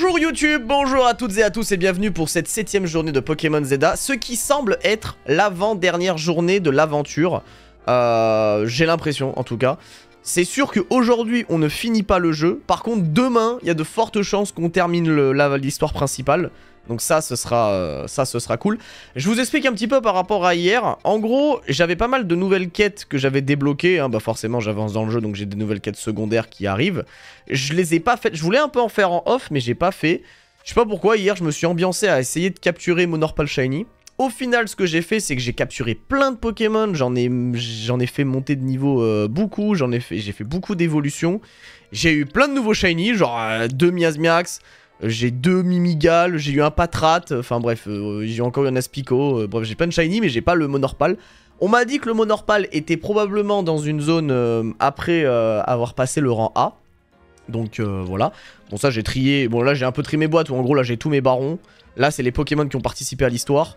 Bonjour YouTube, bonjour à toutes et à tous et bienvenue pour cette 7ème journée de Pokémon Zeta, ce qui semble être l'avant-dernière journée de l'aventure. J'ai l'impression en tout cas. C'est sûr qu'aujourd'hui on ne finit pas le jeu, par contre demain il y a de fortes chances qu'on termine l'histoire principale. Donc ça ce sera cool. Je vous explique un petit peu par rapport à hier. En gros, j'avais pas mal de nouvelles quêtes que j'avais débloquées. Bah forcément j'avance dans le jeu donc j'ai des nouvelles quêtes secondaires qui arrivent. Je les ai pas faites. Je voulais un peu en faire en off mais j'ai pas fait. Je sais pas pourquoi hier je me suis ambiancé à essayer de capturer Monorpal Shiny. Au final ce que j'ai fait c'est que j'ai capturé plein de Pokémon. J'en ai fait monter de niveau beaucoup. J'ai fait beaucoup d'évolutions. J'ai eu plein de nouveaux Shiny, genre 2 Miasmiax. J'ai 2 Mimigal, j'ai eu un Patrat, enfin bref, j'ai encore eu un Aspico, bref j'ai plein de Shiny mais j'ai pas le Monorpal. On m'a dit que le Monorpal était probablement dans une zone après avoir passé le rang A. Donc voilà, bon ça j'ai trié, bon là j'ai un peu trié mes boîtes où en gros là j'ai tous mes barons. Là c'est les Pokémon qui ont participé à l'histoire.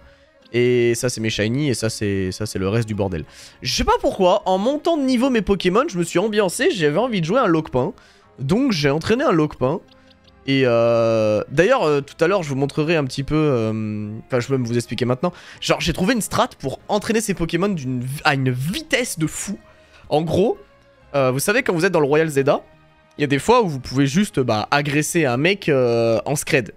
Et ça c'est mes Shiny et ça c'est le reste du bordel. Je sais pas pourquoi, en montant de niveau mes Pokémon, je me suis ambiancé, j'avais envie de jouer un Loquepin. Donc j'ai entraîné un Loquepin. Et d'ailleurs, tout à l'heure, je vous montrerai un petit peu... Enfin, je peux même vous expliquer maintenant. Genre, j'ai trouvé une strat pour entraîner ces Pokémon à une vitesse de fou. En gros, vous savez, quand vous êtes dans le Royal Zelda, il y a des fois où vous pouvez juste agresser un mec en scred.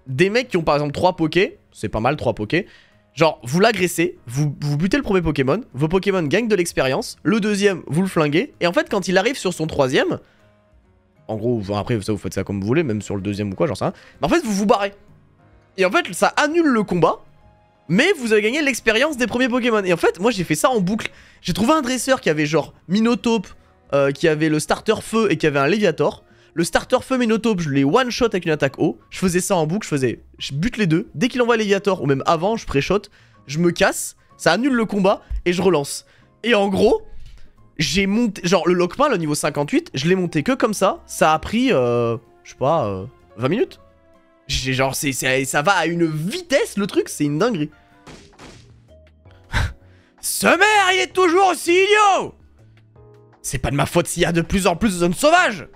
Des mecs qui ont par exemple 3 Pokés, c'est pas mal 3 Pokés. Genre, vous l'agressez, vous butez le premier Pokémon, vos Pokémon gagnent de l'expérience, le deuxième, vous le flinguez, et en fait, quand il arrive sur son troisième... En gros, après, ça, vous faites ça comme vous voulez, même sur le deuxième ou quoi, j'en sais rien. Mais en fait, vous vous barrez. Et en fait, ça annule le combat, mais vous avez gagné l'expérience des premiers Pokémon. Et en fait, moi, j'ai fait ça en boucle. J'ai trouvé un dresseur qui avait genre Minotape, qui avait le starter feu et qui avait un Léviator. Le starter feu Minotape, je l'ai one-shot avec une attaque eau. Je faisais ça en boucle, je bute les deux. Dès qu'il envoie Léviator, ou même avant, je pré-shot, je me casse, ça annule le combat, et je relance. Et en gros... J'ai monté, genre le Loquepin, le niveau 58, je l'ai monté que comme ça a pris, je sais pas, 20 minutes. Genre, ça va à une vitesse le truc, c'est une dinguerie. Ce maire, il est toujours aussi idiot. C'est pas de ma faute s'il y a de plus en plus de zones sauvages.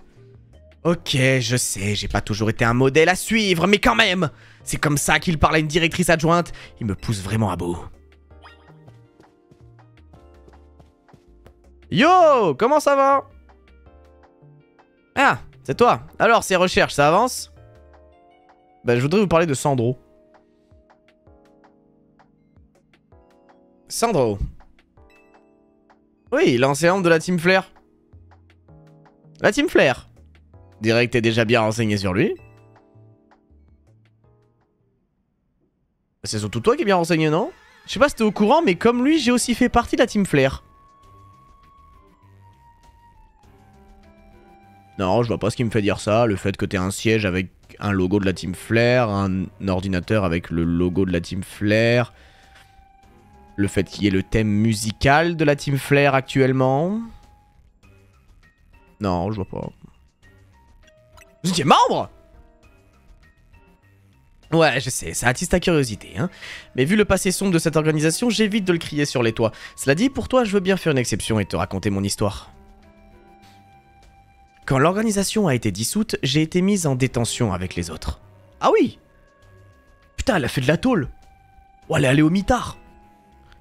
Ok, je sais, j'ai pas toujours été un modèle à suivre, mais quand même, c'est comme ça qu'il parle à une directrice adjointe, il me pousse vraiment à bout. Yo, comment ça va? Ah, c'est toi. Alors, ces recherches, ça avance? Bah, je voudrais vous parler de Sandro. Sandro. Oui, l'ancien membre de la Team Flare. La Team Flare. Dirais que t'es déjà bien renseigné sur lui. C'est surtout toi qui es bien renseigné, non? Je sais pas si t'es au courant, mais comme lui, j'ai aussi fait partie de la Team Flare. Non, je vois pas ce qui me fait dire ça. Le fait que t'aies un siège avec un logo de la Team Flare, un ordinateur avec le logo de la Team Flare. Le fait qu'il y ait le thème musical de la Team Flare actuellement. Non, je vois pas. Vous étiez membre? Ouais, je sais, ça attise ta curiosité, hein. Mais vu le passé sombre de cette organisation, j'évite de le crier sur les toits. Cela dit, pour toi, je veux bien faire une exception et te raconter mon histoire. Quand l'organisation a été dissoute, j'ai été mise en détention avec les autres. Ah oui! Putain, elle a fait de la tôle! Oh, elle est allée au mitard!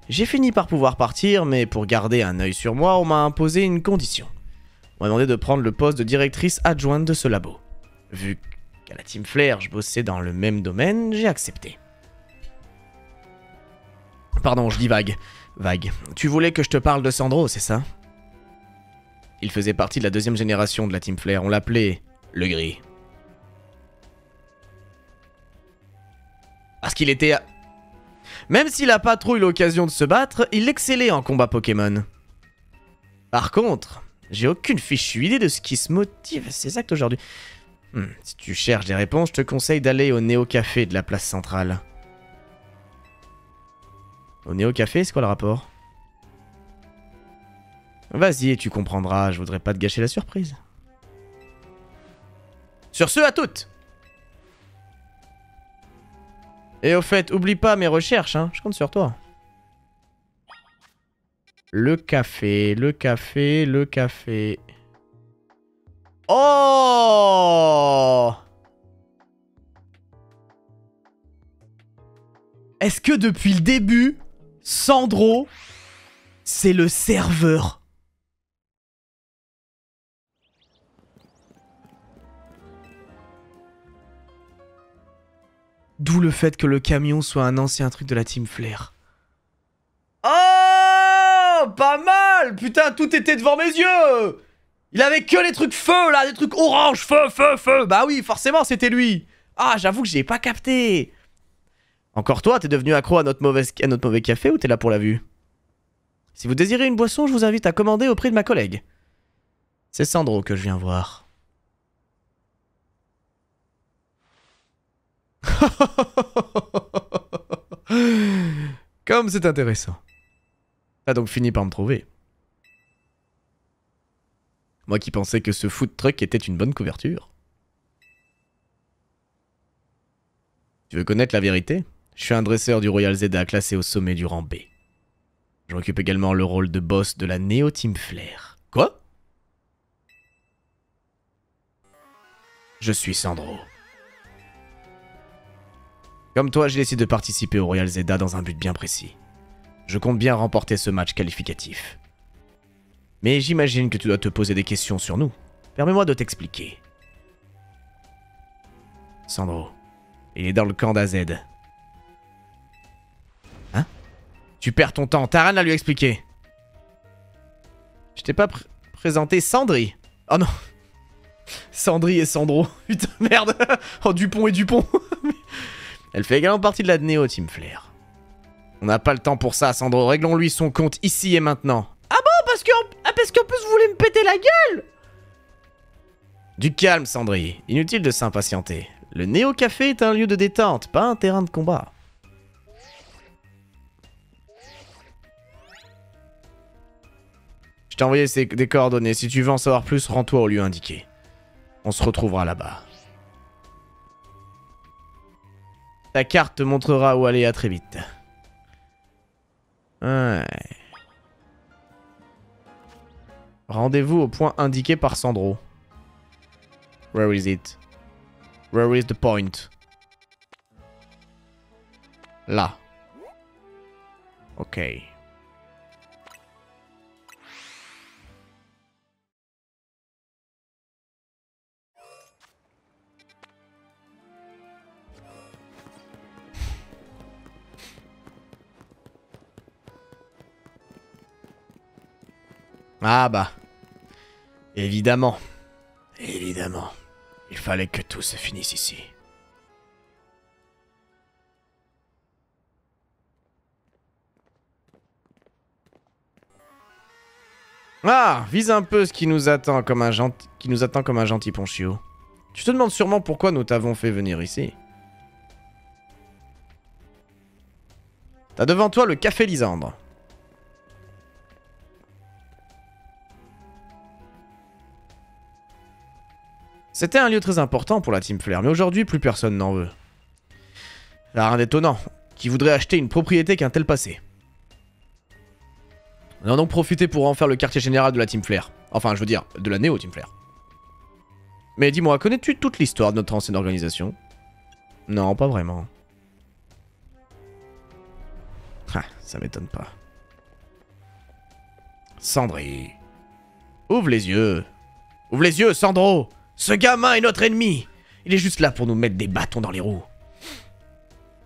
J'ai fini par pouvoir partir, mais pour garder un œil sur moi, on m'a imposé une condition. On m'a demandé de prendre le poste de directrice adjointe de ce labo. Vu qu'à la Team Flare, je bossais dans le même domaine, j'ai accepté. Pardon, je dis vague. Vague. Tu voulais que je te parle de Sandro, c'est ça? Il faisait partie de la 2e génération de la Team Flare, on l'appelait le Gris. Parce qu'il était... Même s'il a pas trop eu l'occasion de se battre, il excellait en combat Pokémon. Par contre, j'ai aucune fichue idée de ce qui se motive à ces actes aujourd'hui. Si tu cherches des réponses, je te conseille d'aller au Néo Café de la place centrale. Au Néo Café, c'est quoi le rapport ? Vas-y et tu comprendras, je voudrais pas te gâcher la surprise. Sur ce, à toutes! Et au fait, oublie pas mes recherches, hein, je compte sur toi. Le café, le café, le café... Oh! Est-ce que depuis le début, Sandro, c'est le serveur? D'où le fait que le camion soit un ancien truc de la Team Flare. Oh, pas mal. Putain, tout était devant mes yeux. Il avait que les trucs feu, là, des trucs orange, feu, feu, feu. Bah oui, forcément, c'était lui. Ah, j'avoue que j'ai pas capté. Encore toi, t'es devenu accro à notre mauvais café ou t'es là pour la vue? Si vous désirez une boisson, je vous invite à commander auprès de ma collègue. C'est Sandro que je viens voir. Comme c'est intéressant. T'as donc fini par me trouver. Moi qui pensais que ce food truck était une bonne couverture. Tu veux connaître la vérité? Je suis un dresseur du Royal Zeda classé au sommet du rang B. Je m'occupe également le rôle de boss de la Neo Team Flare. Quoi? Je suis Sandro. Comme toi, j'ai décidé de participer au Royal Zeda dans un but bien précis. Je compte bien remporter ce match qualificatif. Mais j'imagine que tu dois te poser des questions sur nous. Permets-moi de t'expliquer. Sandro, il est dans le camp d'AZ. Hein? Tu perds ton temps, t'as rien à lui expliquer. Je t'ai pas présenté Sandri. Oh non. Sandri et Sandro. Putain, merde. Oh, Dupont et Dupont. Elle fait également partie de la Neo Team Flare. On n'a pas le temps pour ça, Sandro. Réglons-lui son compte ici et maintenant. Ah bon? Parce qu'en plus vous voulez me péter la gueule? Du calme, Sandri. Inutile de s'impatienter. Le Néo Café est un lieu de détente, pas un terrain de combat. Je t'ai envoyé des coordonnées. Si tu veux en savoir plus, rends-toi au lieu indiqué. On se retrouvera là-bas. Ta carte te montrera où aller. À très vite. Ouais. Rendez-vous au point indiqué par Sandro. Where is it? Where is the point? Là. Ok. Ah bah. Évidemment. Évidemment. Il fallait que tout se finisse ici. Ah, vise un peu ce qui nous attend comme un gentil ponchio. Tu te demandes sûrement pourquoi nous t'avons fait venir ici. T'as devant toi le café Lysandre. C'était un lieu très important pour la Team Flare, mais aujourd'hui, plus personne n'en veut. Là, rien d'étonnant. Qui voudrait acheter une propriété qu'un tel passé. On en a donc profité pour en faire le quartier général de la Team Flare. Enfin, je veux dire, de la Neo Team Flare. Mais dis-moi, connais-tu toute l'histoire de notre ancienne organisation? Non, pas vraiment. Ah, ça m'étonne pas. Sandri. Ouvre les yeux. Ouvre les yeux, Sandro. Ce gamin est notre ennemi. Il est juste là pour nous mettre des bâtons dans les roues.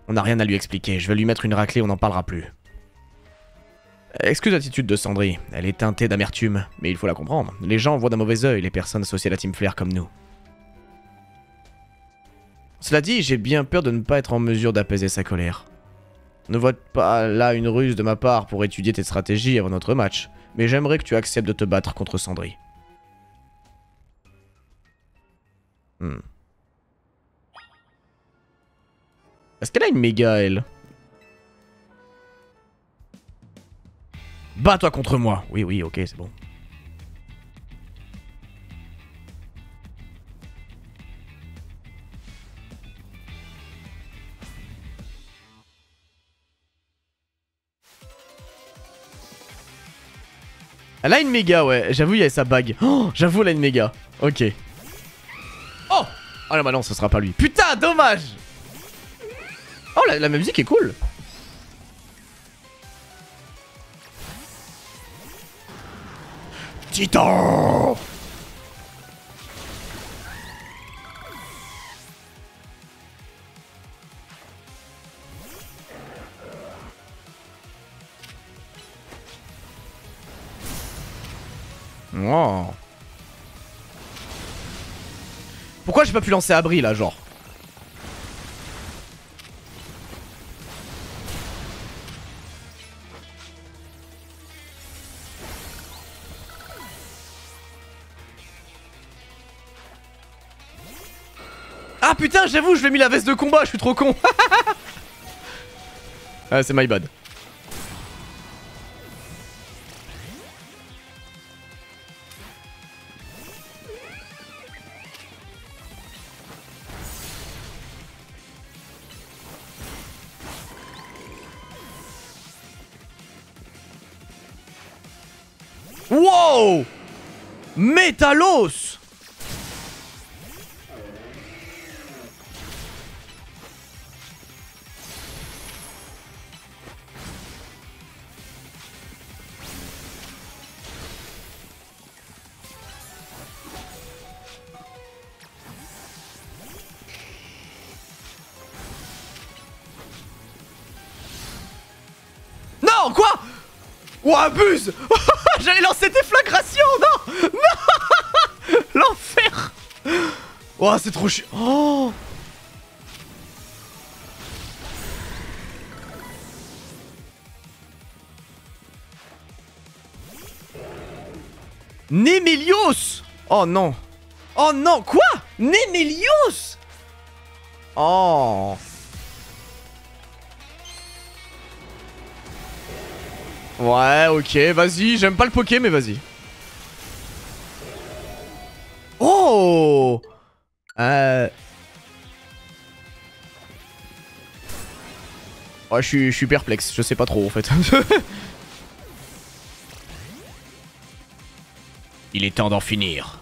On n'a rien à lui expliquer. Je vais lui mettre une raclée, on n'en parlera plus. Excuse l'attitude de Sandri. Elle est teintée d'amertume, mais il faut la comprendre. Les gens voient d'un mauvais œil les personnes associées à la Team Flare comme nous. Cela dit, j'ai bien peur de ne pas être en mesure d'apaiser sa colère. Ne vois pas là une ruse de ma part pour étudier tes stratégies avant notre match, mais j'aimerais que tu acceptes de te battre contre Sandri. Est-ce qu'elle a une méga, elle? Bats-toi contre moi. Oui, oui, ok, c'est bon. Elle a une méga, ouais. J'avoue, il y a sa bague. Oh, j'avoue, elle a une méga. Ok. Oh! Ah non, bah non, ce sera pas lui. Putain, dommage! Oh, la musique est cool. Titan! Oh. Pourquoi j'ai pas pu lancer Abri là, genre? Ah putain, j'avoue, je lui ai mis la veste de combat, je suis trop con. Ah, c'est my bad. Wow! Métalos! Non, quoi? Oh, abuse. J'allais lancer déflagration, non. Non. L'enfer. Oh, c'est trop chiant. Oh. Némélios. Oh non. Oh non, quoi? Némélios. Oh. Ouais, ok, vas-y, j'aime pas le poké, mais vas-y. Oh. Ouais, je suis perplexe, je sais pas trop en fait. Il est temps d'en finir.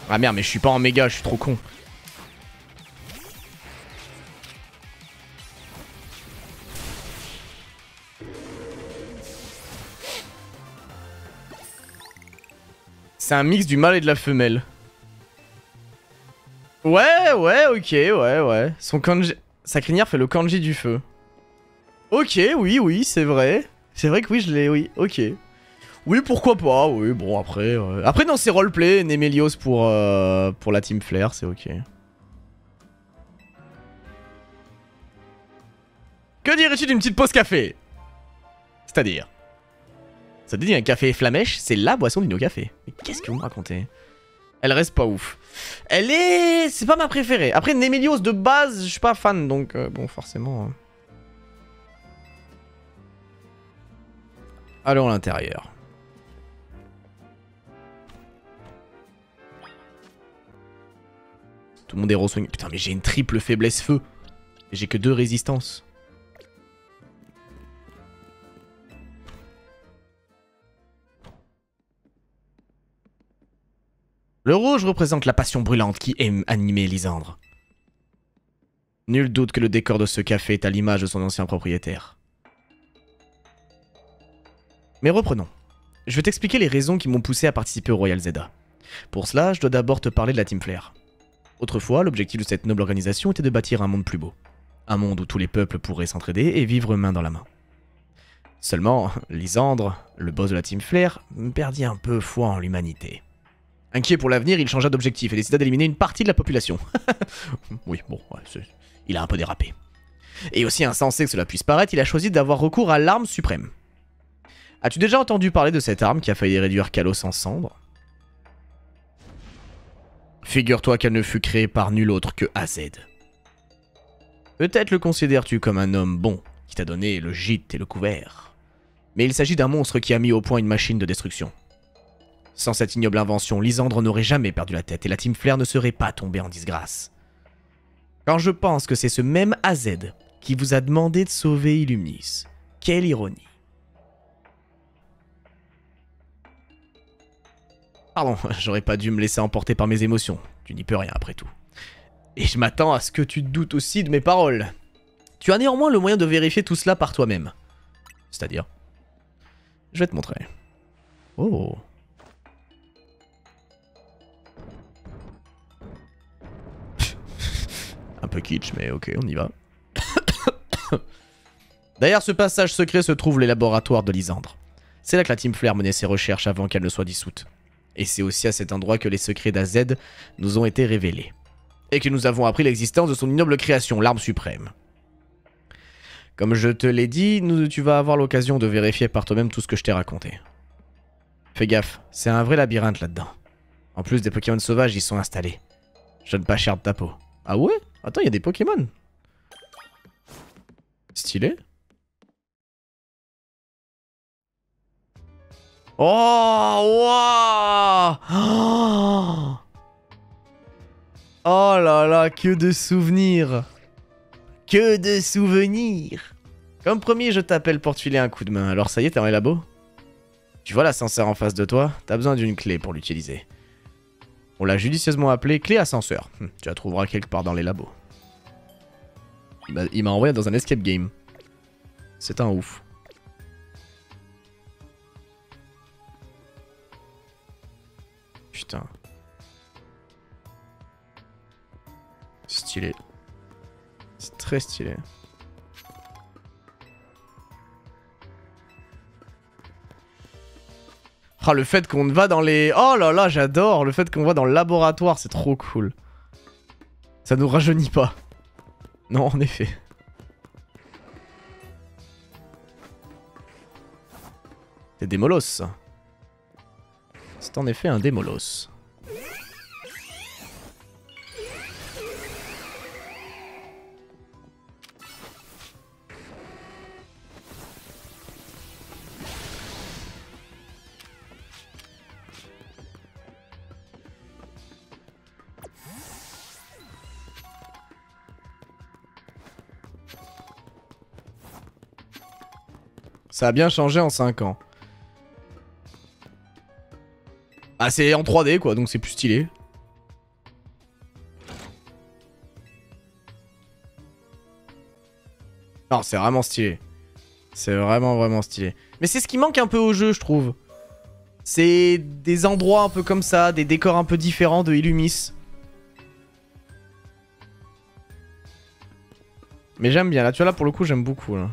Ah merde, mais je suis pas en méga, je suis trop con. C'est un mix du mâle et de la femelle. Ouais, ouais, ok, ouais. Son kanji... Sa crinière fait le kanji du feu. Ok, oui, c'est vrai. C'est vrai que oui, je l'ai, oui, ok. Oui, pourquoi pas, oui, bon, après... Après, dans ses roleplay, Némélios pour la Team Flare, c'est ok. Que dirais-tu d'une petite pause café? C'est-à-dire... Ça te dit un café flamèche, c'est la boisson du no-café. Mais qu'est-ce que vous me racontez? Elle reste pas ouf. Elle est... C'est pas ma préférée. Après, Némélios, de base, je suis pas fan, donc... bon, forcément... Allons à l'intérieur. Tout le monde est re-soigné. Putain, mais j'ai une triple faiblesse feu. J'ai que 2 résistances. Le rouge représente la passion brûlante qui aime animer Lysandre. Nul doute que le décor de ce café est à l'image de son ancien propriétaire. Mais reprenons. Je vais t'expliquer les raisons qui m'ont poussé à participer au Royal Zelda. Pour cela, je dois d'abord te parler de la Team Flare. Autrefois, l'objectif de cette noble organisation était de bâtir un monde plus beau. Un monde où tous les peuples pourraient s'entraider et vivre main dans la main. Seulement, Lysandre, le boss de la Team Flare, perdit un peu foi en l'humanité. Inquiet pour l'avenir, il changea d'objectif et décida d'éliminer une partie de la population. Oui, bon, ouais, il a un peu dérapé. Et aussi insensé que cela puisse paraître, il a choisi d'avoir recours à l'arme suprême. As-tu déjà entendu parler de cette arme qui a failli réduire Kalos en cendres? Figure-toi qu'elle ne fut créée par nul autre que AZ. Peut-être le considères-tu comme un homme bon, qui t'a donné le gîte et le couvert. Mais il s'agit d'un monstre qui a mis au point une machine de destruction. Sans cette ignoble invention, Lysandre n'aurait jamais perdu la tête et la Team Flare ne serait pas tombée en disgrâce. Quand je pense que c'est ce même AZ qui vous a demandé de sauver Illumis. Quelle ironie. Pardon, j'aurais pas dû me laisser emporter par mes émotions. Tu n'y peux rien après tout. Et je m'attends à ce que tu te doutes aussi de mes paroles. Tu as néanmoins le moyen de vérifier tout cela par toi-même. C'est-à-dire... Je vais te montrer. Oh. Un peu kitsch, mais ok, on y va. Derrière ce passage secret se trouvent les laboratoires de Lysandre. C'est là que la Team Flare menait ses recherches avant qu'elle ne soit dissoute. Et c'est aussi à cet endroit que les secrets d'AZ nous ont été révélés. Et que nous avons appris l'existence de son ignoble création, l'arme suprême. Comme je te l'ai dit, tu vas avoir l'occasion de vérifier par toi-même tout ce que je t'ai raconté. Fais gaffe, c'est un vrai labyrinthe là-dedans. En plus, des Pokémon sauvages y sont installés. Je donne pas cher de ta peau. Ah ouais? Attends, il y a des Pokémon. Stylé. Oh, wow. Oh là là, que de souvenirs. Que de souvenirs. Comme promis, je t'appelle pour te filer un coup de main. Alors ça y est, t'es dans les labos? Tu vois l'ascenseur en face de toi? T'as besoin d'une clé pour l'utiliser. On l'a judicieusement appelée clé ascenseur. Tu la trouveras quelque part dans les labos. Il m'a envoyé dans un escape game. C'est un ouf. Putain. Stylé. C'est très stylé. Ah, le fait qu'on va dans les... Oh là là, j'adore. Le fait qu'on va dans le laboratoire, c'est trop cool. Ça nous rajeunit pas. Non, en effet. C'est des molosses. C'est en effet un démolos. Ça a bien changé en 5 ans. Ah, c'est en 3D quoi, donc c'est plus stylé. Non, c'est vraiment stylé. C'est vraiment stylé. Mais c'est ce qui manque un peu au jeu, je trouve. C'est des endroits un peu comme ça, des décors un peu différents de Illumis. Mais j'aime bien, là tu vois, là pour le coup j'aime beaucoup là.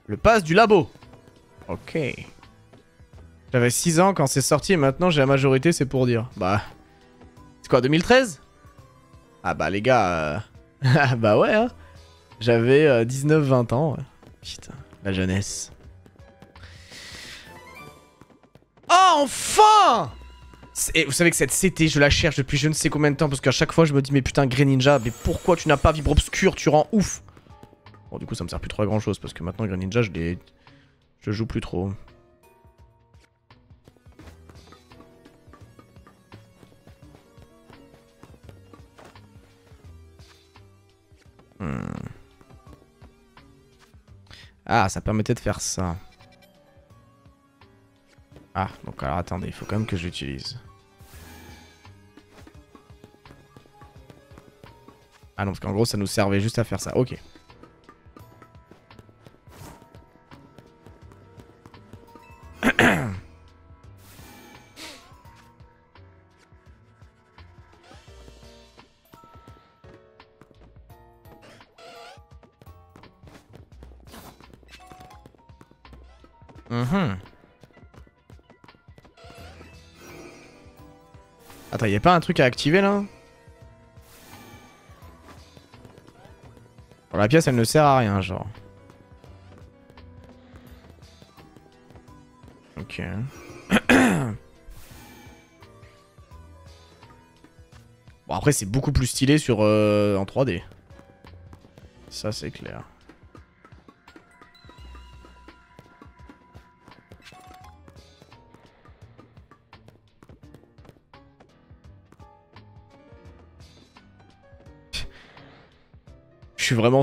Le pass du labo. Ok. J'avais 6 ans quand c'est sorti et maintenant j'ai la majorité, c'est pour dire. Bah... C'est quoi, 2013? Ah bah les gars... bah ouais, hein. J'avais 19-20 ans. Ouais. Putain, la jeunesse. Oh, enfin! Et vous savez que cette CT, je la cherche depuis je ne sais combien de temps parce qu'à chaque fois je me dis mais putain Greninja, mais pourquoi tu n'as pas Vibre Obscur, tu rends ouf. Bon du coup ça me sert plus trop à grand chose parce que maintenant Greninja je joue plus trop. Ah, ça permettait de faire ça. Ah, donc alors attendez, il faut quand même que je l'utilise. Ah non, parce qu'en gros ça nous servait juste à faire ça, ok. Attends, y'a pas un truc à activer là? Bon, la pièce elle ne sert à rien, genre. Ok. Bon, après, c'est beaucoup plus stylé sur en 3D. Ça, c'est clair. suis vraiment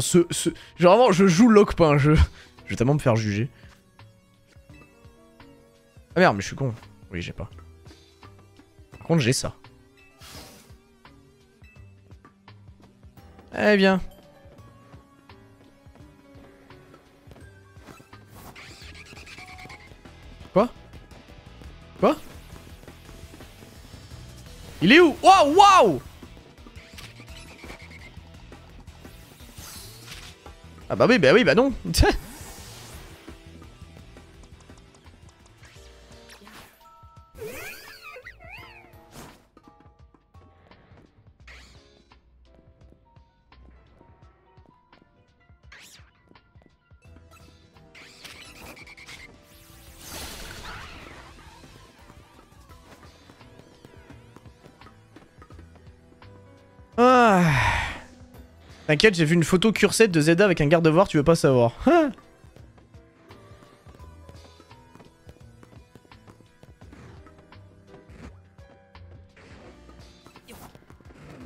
vraiment, je joue Lockpain, je vais tellement me faire juger. Ah merde, mais je suis con. Oui, j'ai pas. Par contre, j'ai ça. Eh bien. Quoi? Quoi? Il est où? Waouh, waouh! Ah bah oui, bah non. Ah. T'inquiète, j'ai vu une photo cursette de Zelda avec un garde-voir, tu veux pas savoir.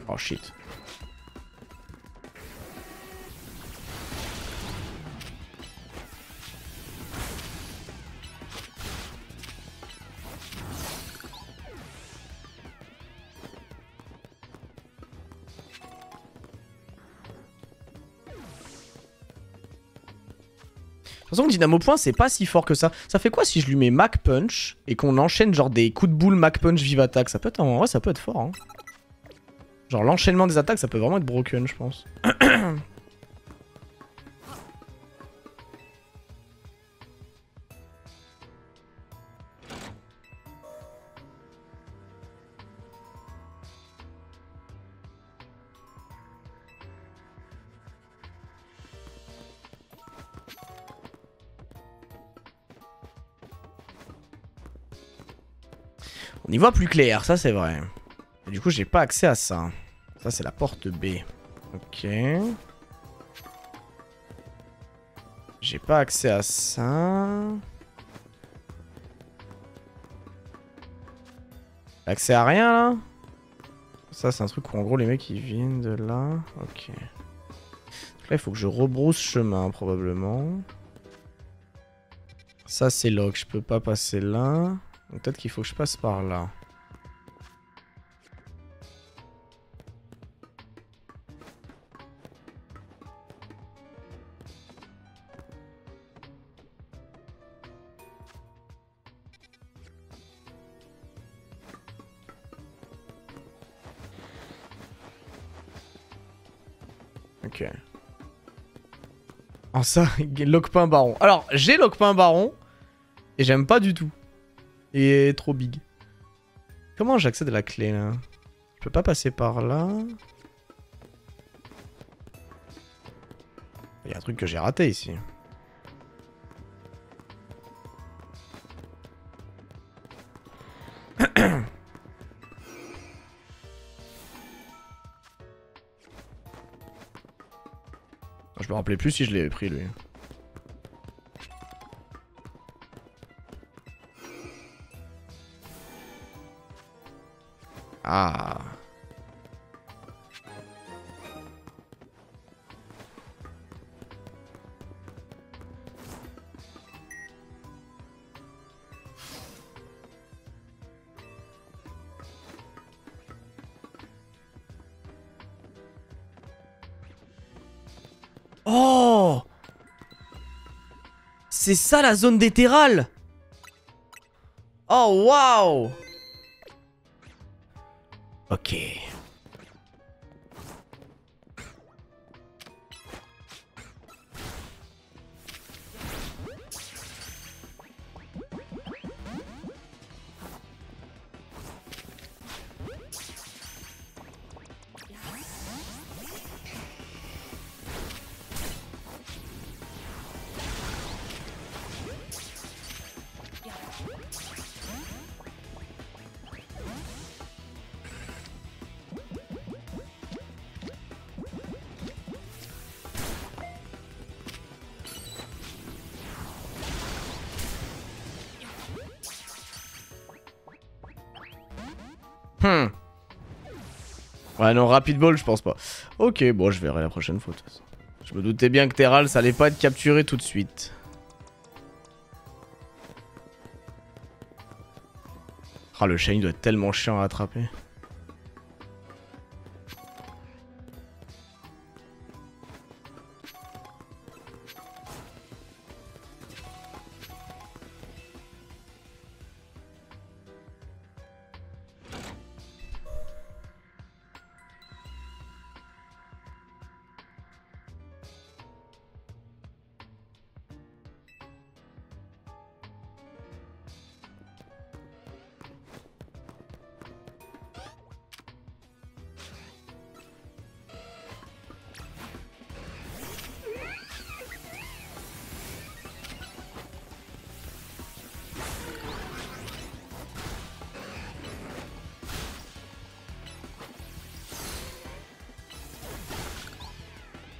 Oh shit. De toute façon, le Dynamo Point, c'est pas si fort que ça. Ça fait quoi si je lui mets Mac Punch et qu'on enchaîne genre des coups de boule Mac Punch Vive Attack? Ça peut être en vrai, ça peut être fort. Hein. Genre l'enchaînement des attaques, ça peut vraiment être broken, je pense. On y voit plus clair, ça c'est vrai. Et du coup, j'ai pas accès à ça. Ça, c'est la porte B. Ok. J'ai pas accès à ça. Accès à rien, là? Ça, c'est un truc où, en gros, les mecs, ils viennent de là. Ok. Donc là, il faut que je rebrousse chemin, probablement. Ça, c'est lock. Je peux pas passer là. Peut-être qu'il faut que je passe par là. Ok. Oh ça, Lockpain Baron. Alors, j'ai Lockpain Baron. Et j'aime pas du tout. Il est trop big. Comment j'accède à la clé là? Je peux pas passer par là. Il y a un truc que j'ai raté ici. Je me rappelais plus si je l'avais pris lui. Ah. Oh! C'est ça la zone d'éthérale! Oh waouh! Ok. Ouais non, Rapid Ball je pense pas. Ok, bon je verrai la prochaine fois. Je me doutais bien que Terral, ça allait pas être capturé tout de suite. Ah, le Shiny doit être tellement chiant à attraper.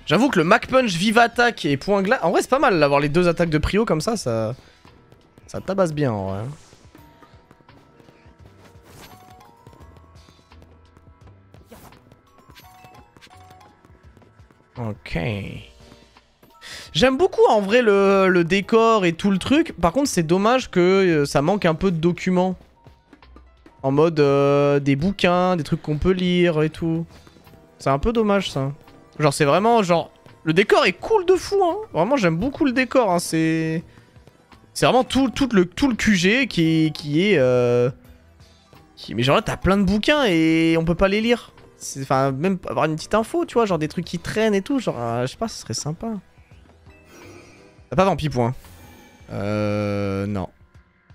J'avoue que le Mac Punch, Vive Attaque et Point Glace... En vrai, c'est pas mal d'avoir les deux attaques de prio comme ça, ça tabasse bien en vrai. Ok. J'aime beaucoup en vrai le décor et tout le truc. Par contre, c'est dommage que ça manque un peu de documents. En mode des bouquins, des trucs qu'on peut lire et tout. C'est un peu dommage ça. Genre c'est vraiment genre... Le décor est cool de fou hein. Vraiment j'aime beaucoup le décor hein. C'est vraiment tout le QG qui est... Mais genre là t'as plein de bouquins et on peut pas les lire. Enfin même avoir une petite info tu vois. Genre des trucs qui traînent et tout. Genre je sais pas ce serait sympa. T'as pas Vampipoint? Non.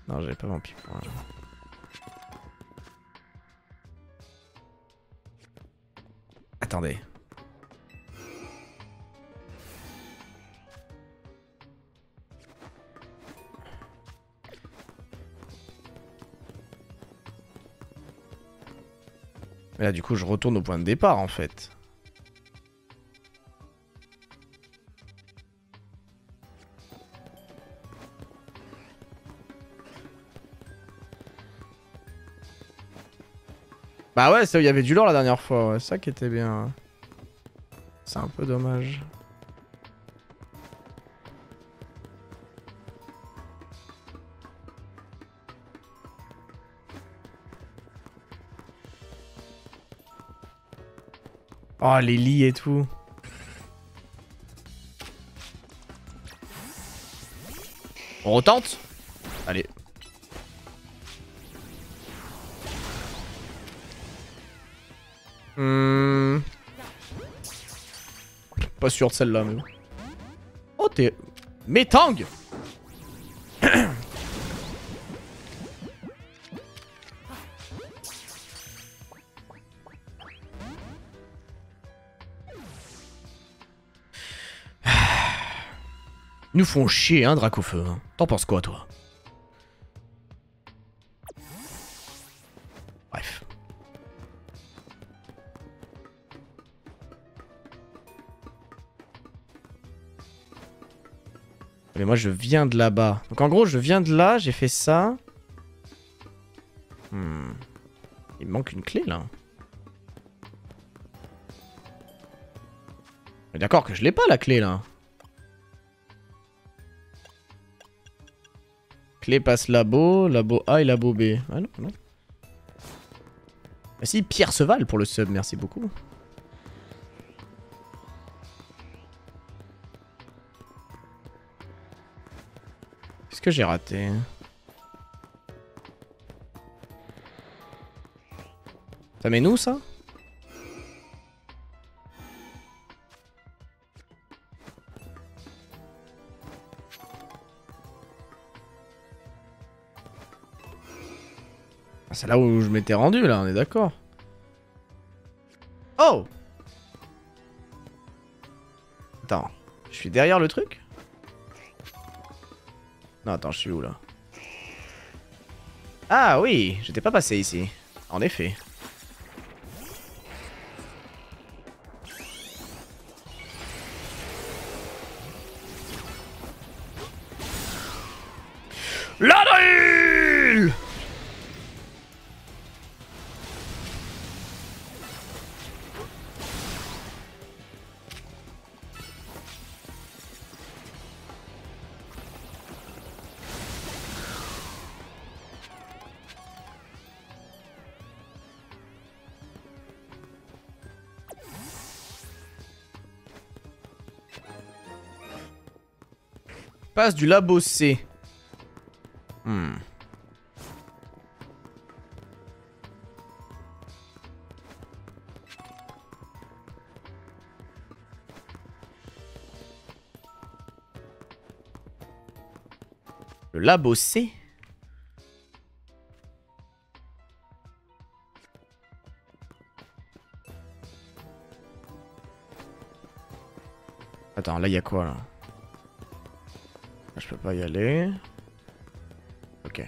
Non j'avais pas Vampipoint. Attendez. Mais là du coup je retourne au point de départ en fait. Bah ouais, il y avait du lore la dernière fois, ouais. C'est ça qui était bien. C'est un peu dommage. Oh, les lits et tout. On retente? Allez. Pas sûr de celle-là, mais bon. Oh, t'es... Métang! Ils nous font chier, hein, Dracofeu. Hein. T'en penses quoi, toi? Bref. Mais moi, je viens de là-bas. Donc, en gros, je viens de là, j'ai fait ça. Il me manque une clé, là. Mais d'accord que je l'ai pas, la clé, là. Clé passe labo A et labo B. Ah non, non. Merci Pierre Seval pour le sub, merci beaucoup. Qu'est-ce que j'ai raté? Ça mène où ça? C'est là où je m'étais rendu là, on est d'accord. Oh! Attends, je suis derrière le truc? Non, attends, je suis où là? Ah oui, j'étais pas passé ici. En effet. La drill! Passe du labo C. Le labo C. Attends, là, il y a quoi, là? Je peux pas y aller. Ok.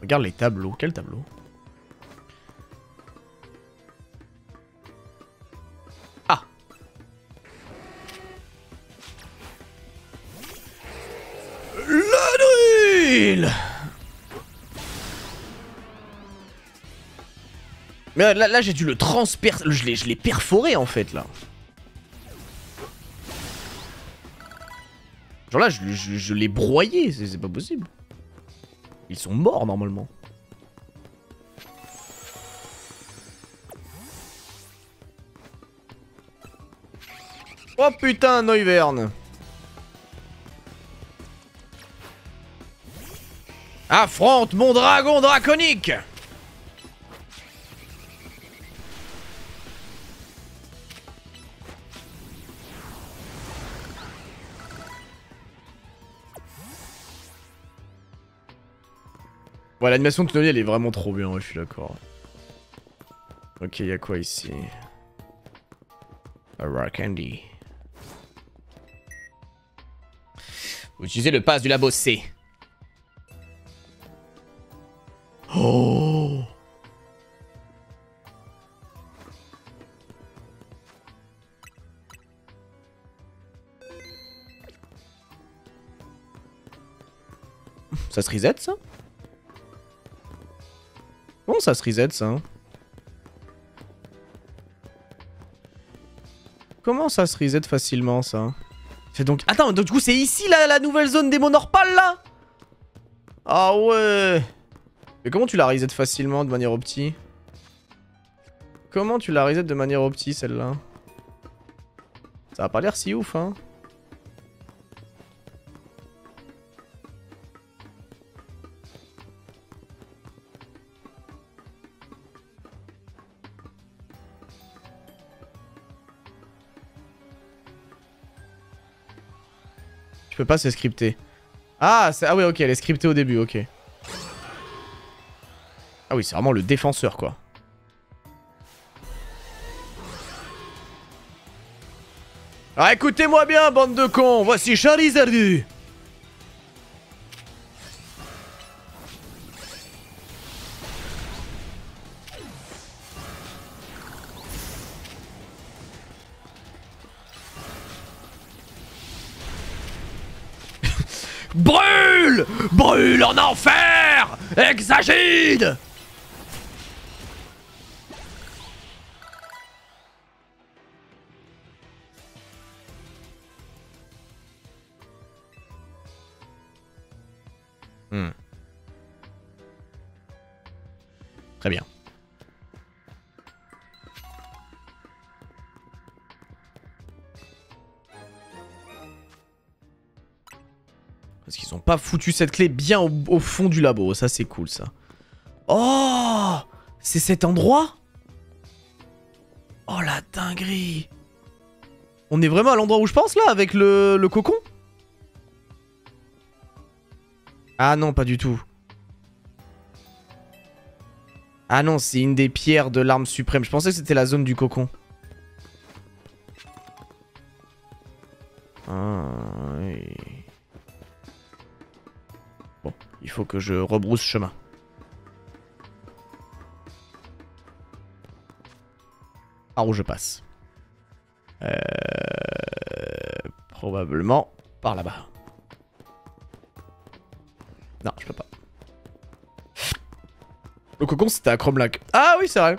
Regarde les tableaux. Quel tableau? Ah! La drill! Mais là j'ai dû le transpercer. Je l'ai perforé, en fait, là. Genre là, je l'ai broyé, c'est pas possible. Ils sont morts, normalement. Oh putain, Noivern. Affronte mon dragon draconique. Ouais, l'animation de Tony, elle est vraiment trop bien, ouais, je suis d'accord. Ok, y'a quoi ici? A Rock Candy. Utilisez le pass du labo C. Oh! Ça se reset, ça? Comment ça se reset, ça? Comment ça se reset facilement, ça? C'est donc... Attends, donc, du coup, c'est ici, la nouvelle zone des monorpales, là? Ah ouais. Mais comment tu la reset facilement, de manière opti? Comment tu la reset de manière opti, celle-là? Ça a pas l'air si ouf, hein? Je peux pas, c'est scripté. Ah, ah ouais, ok, elle est scriptée au début, ok. Ah oui, c'est vraiment le défenseur, quoi. Ah, écoutez-moi bien, bande de cons. Voici Charizardu. Brûle! Brûle en enfer! Exagide! Très bien. Parce qu'ils ont pas foutu cette clé bien au fond du labo. Ça, c'est cool, ça. Oh! C'est cet endroit? Oh, la dinguerie! On est vraiment à l'endroit où je pense, là, avec le cocon? Ah non, pas du tout. Ah non, c'est une des pierres de l'arme suprême. Je pensais que c'était la zone du cocon. Ah, oui. Bon, il faut que je rebrousse chemin. Par où je passe? Probablement par là-bas. Non, je peux pas. Le cocon, c'était à Cromlac. Ah oui, c'est vrai.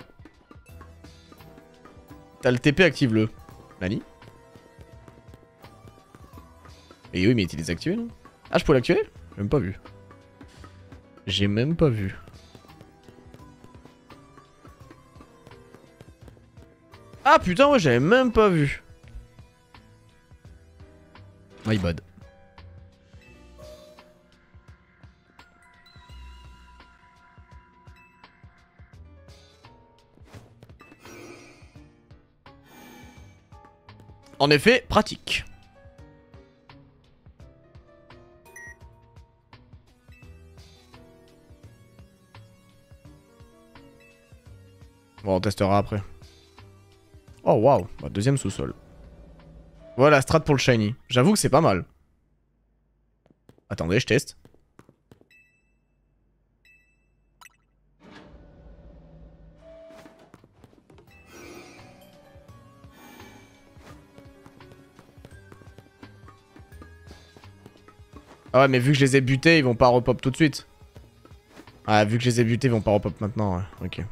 T'as le TP, active-le. Nani? Et oui, mais il était désactivé, non? Ah, je peux l'activer? J'ai même pas vu. J'ai même pas vu. Ah putain, ouais, j'avais même pas vu. My bad. En effet, pratique. Bon, on testera après. Oh waouh, bah, deuxième sous-sol. Voilà, strat pour le shiny. J'avoue que c'est pas mal. Attendez, je teste. Ah ouais, mais vu que je les ai butés, ils vont pas repop tout de suite. Ah, vu que je les ai butés, ils vont pas repop maintenant, ouais. Ok.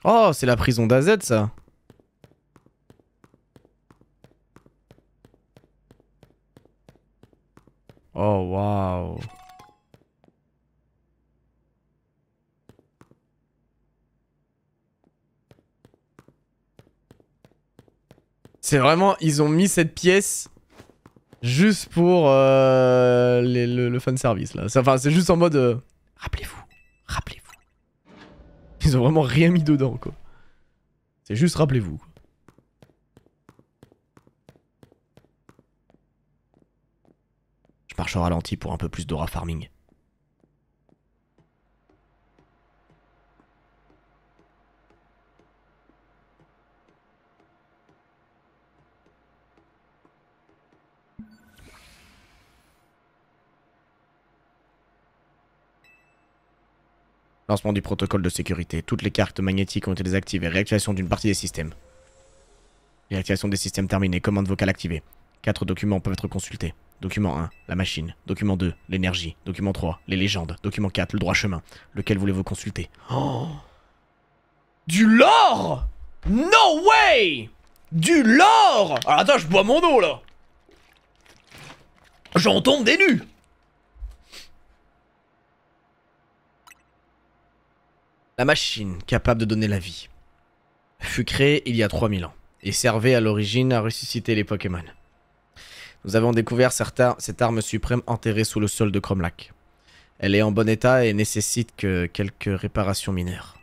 Oh, c'est la prison d'AZ, ça. Oh, waouh. C'est vraiment, ils ont mis cette pièce juste pour le fanservice, là. Enfin, c'est juste en mode... Rappelez-vous, rappelez-vous. Ils ont vraiment rien mis dedans, quoi. C'est juste rappelez-vous. Je marche au ralenti pour un peu plus d'aura farming. Lancement du protocole de sécurité. Toutes les cartes magnétiques ont été désactivées. Réactivation d'une partie des systèmes. Réactivation des systèmes terminée. Commande vocale activée. 4 documents peuvent être consultés. Document 1, la machine. Document 2, l'énergie. Document 3, les légendes. Document 4, le droit chemin. Lequel voulez-vous consulter? Oh, du lore! No way! Du lore! Alors attends, je bois mon eau là! J'en tombe des nues! La machine, capable de donner la vie, fut créée il y a 3000 ans et servait à l'origine à ressusciter les Pokémon. Nous avons découvert cette arme suprême enterrée sous le sol de Cromlac. Elle est en bon état et nécessite que quelques réparations mineures.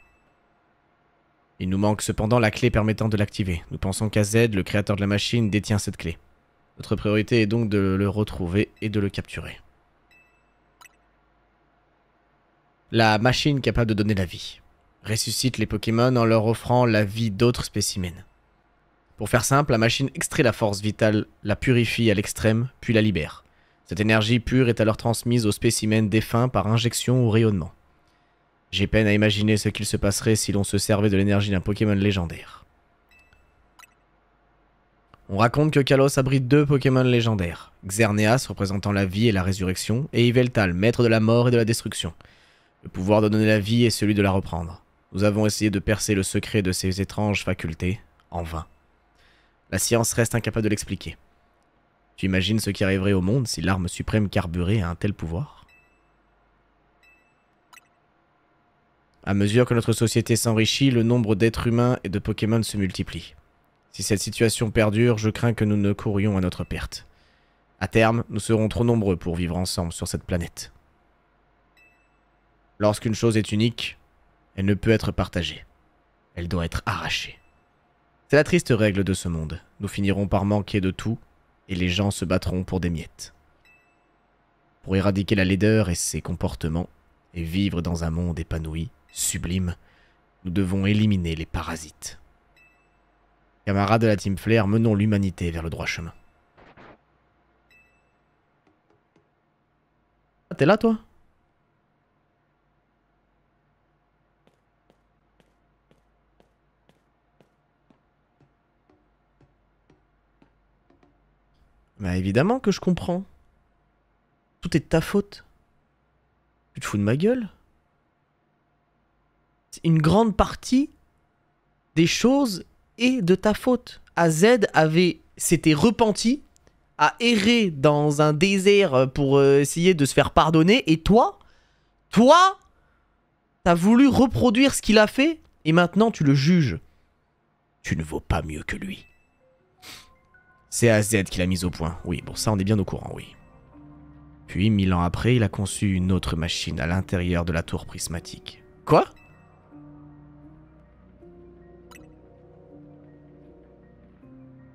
Il nous manque cependant la clé permettant de l'activer. Nous pensons qu'AZ, le créateur de la machine, détient cette clé. Notre priorité est donc de le retrouver et de le capturer. La machine capable de donner la vie ressuscite les Pokémon en leur offrant la vie d'autres spécimens. Pour faire simple, la machine extrait la force vitale, la purifie à l'extrême, puis la libère. Cette énergie pure est alors transmise aux spécimens défunts par injection ou rayonnement. J'ai peine à imaginer ce qu'il se passerait si l'on se servait de l'énergie d'un Pokémon légendaire. On raconte que Kalos abrite 2 Pokémon légendaires, Xerneas représentant la vie et la résurrection, et Yveltal, maître de la mort et de la destruction. Le pouvoir de donner la vie est celui de la reprendre. Nous avons essayé de percer le secret de ces étranges facultés, en vain. La science reste incapable de l'expliquer. Tu imagines ce qui arriverait au monde si l'arme suprême carburait à un tel pouvoir? À mesure que notre société s'enrichit, le nombre d'êtres humains et de Pokémon se multiplie. Si cette situation perdure, je crains que nous ne courions à notre perte. À terme, nous serons trop nombreux pour vivre ensemble sur cette planète. Lorsqu'une chose est unique, elle ne peut être partagée. Elle doit être arrachée. C'est la triste règle de ce monde. Nous finirons par manquer de tout, et les gens se battront pour des miettes. Pour éradiquer la laideur et ses comportements, et vivre dans un monde épanoui, sublime, nous devons éliminer les parasites. Camarades de la Team Flare, menons l'humanité vers le droit chemin. Ah, t'es là, toi? Bah évidemment que je comprends. Tout est de ta faute. Tu te fous de ma gueule? Une grande partie des choses est de ta faute. AZ s'était repenti, a erré dans un désert pour essayer de se faire pardonner, et toi, t'as voulu reproduire ce qu'il a fait, et maintenant tu le juges. Tu ne vaux pas mieux que lui. C'est AZ qui l'a mise au point. Oui, bon ça on est bien au courant, oui. Puis 1000 ans après, il a conçu une autre machine à l'intérieur de la tour prismatique. Quoi?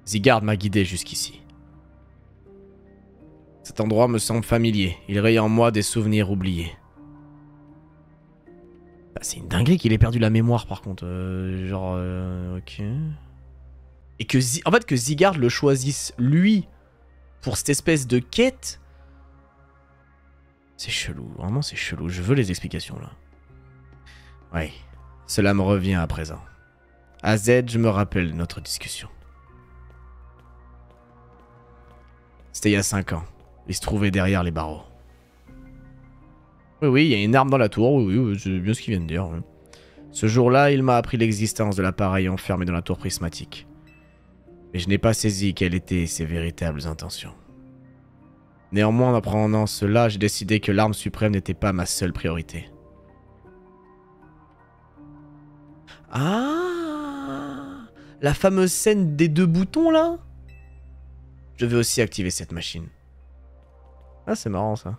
Sigard m'a guidé jusqu'ici. Cet endroit me semble familier. Il réveille en moi des souvenirs oubliés. Bah, c'est une dinguerie qu'il ait perdu la mémoire par contre. Ok. Et que, en fait, que Sigard le choisisse lui pour cette espèce de quête. C'est chelou, vraiment c'est chelou. Je veux les explications là. Oui, cela me revient à présent. AZ, je me rappelle notre discussion. C'était il y a 5 ans. Il se trouvait derrière les barreaux. Oui, il y a une arme dans la tour. Oui, c'est bien ce qu'il vient de dire. Oui. Ce jour-là, il m'a appris l'existence de l'appareil enfermé dans la tour prismatique. Mais je n'ai pas saisi quelles étaient ses véritables intentions. Néanmoins, en apprenant cela, j'ai décidé que l'arme suprême n'était pas ma seule priorité. Ah, la fameuse scène des 2 boutons, là? Je vais aussi activer cette machine. Ah, c'est marrant, ça. Alors,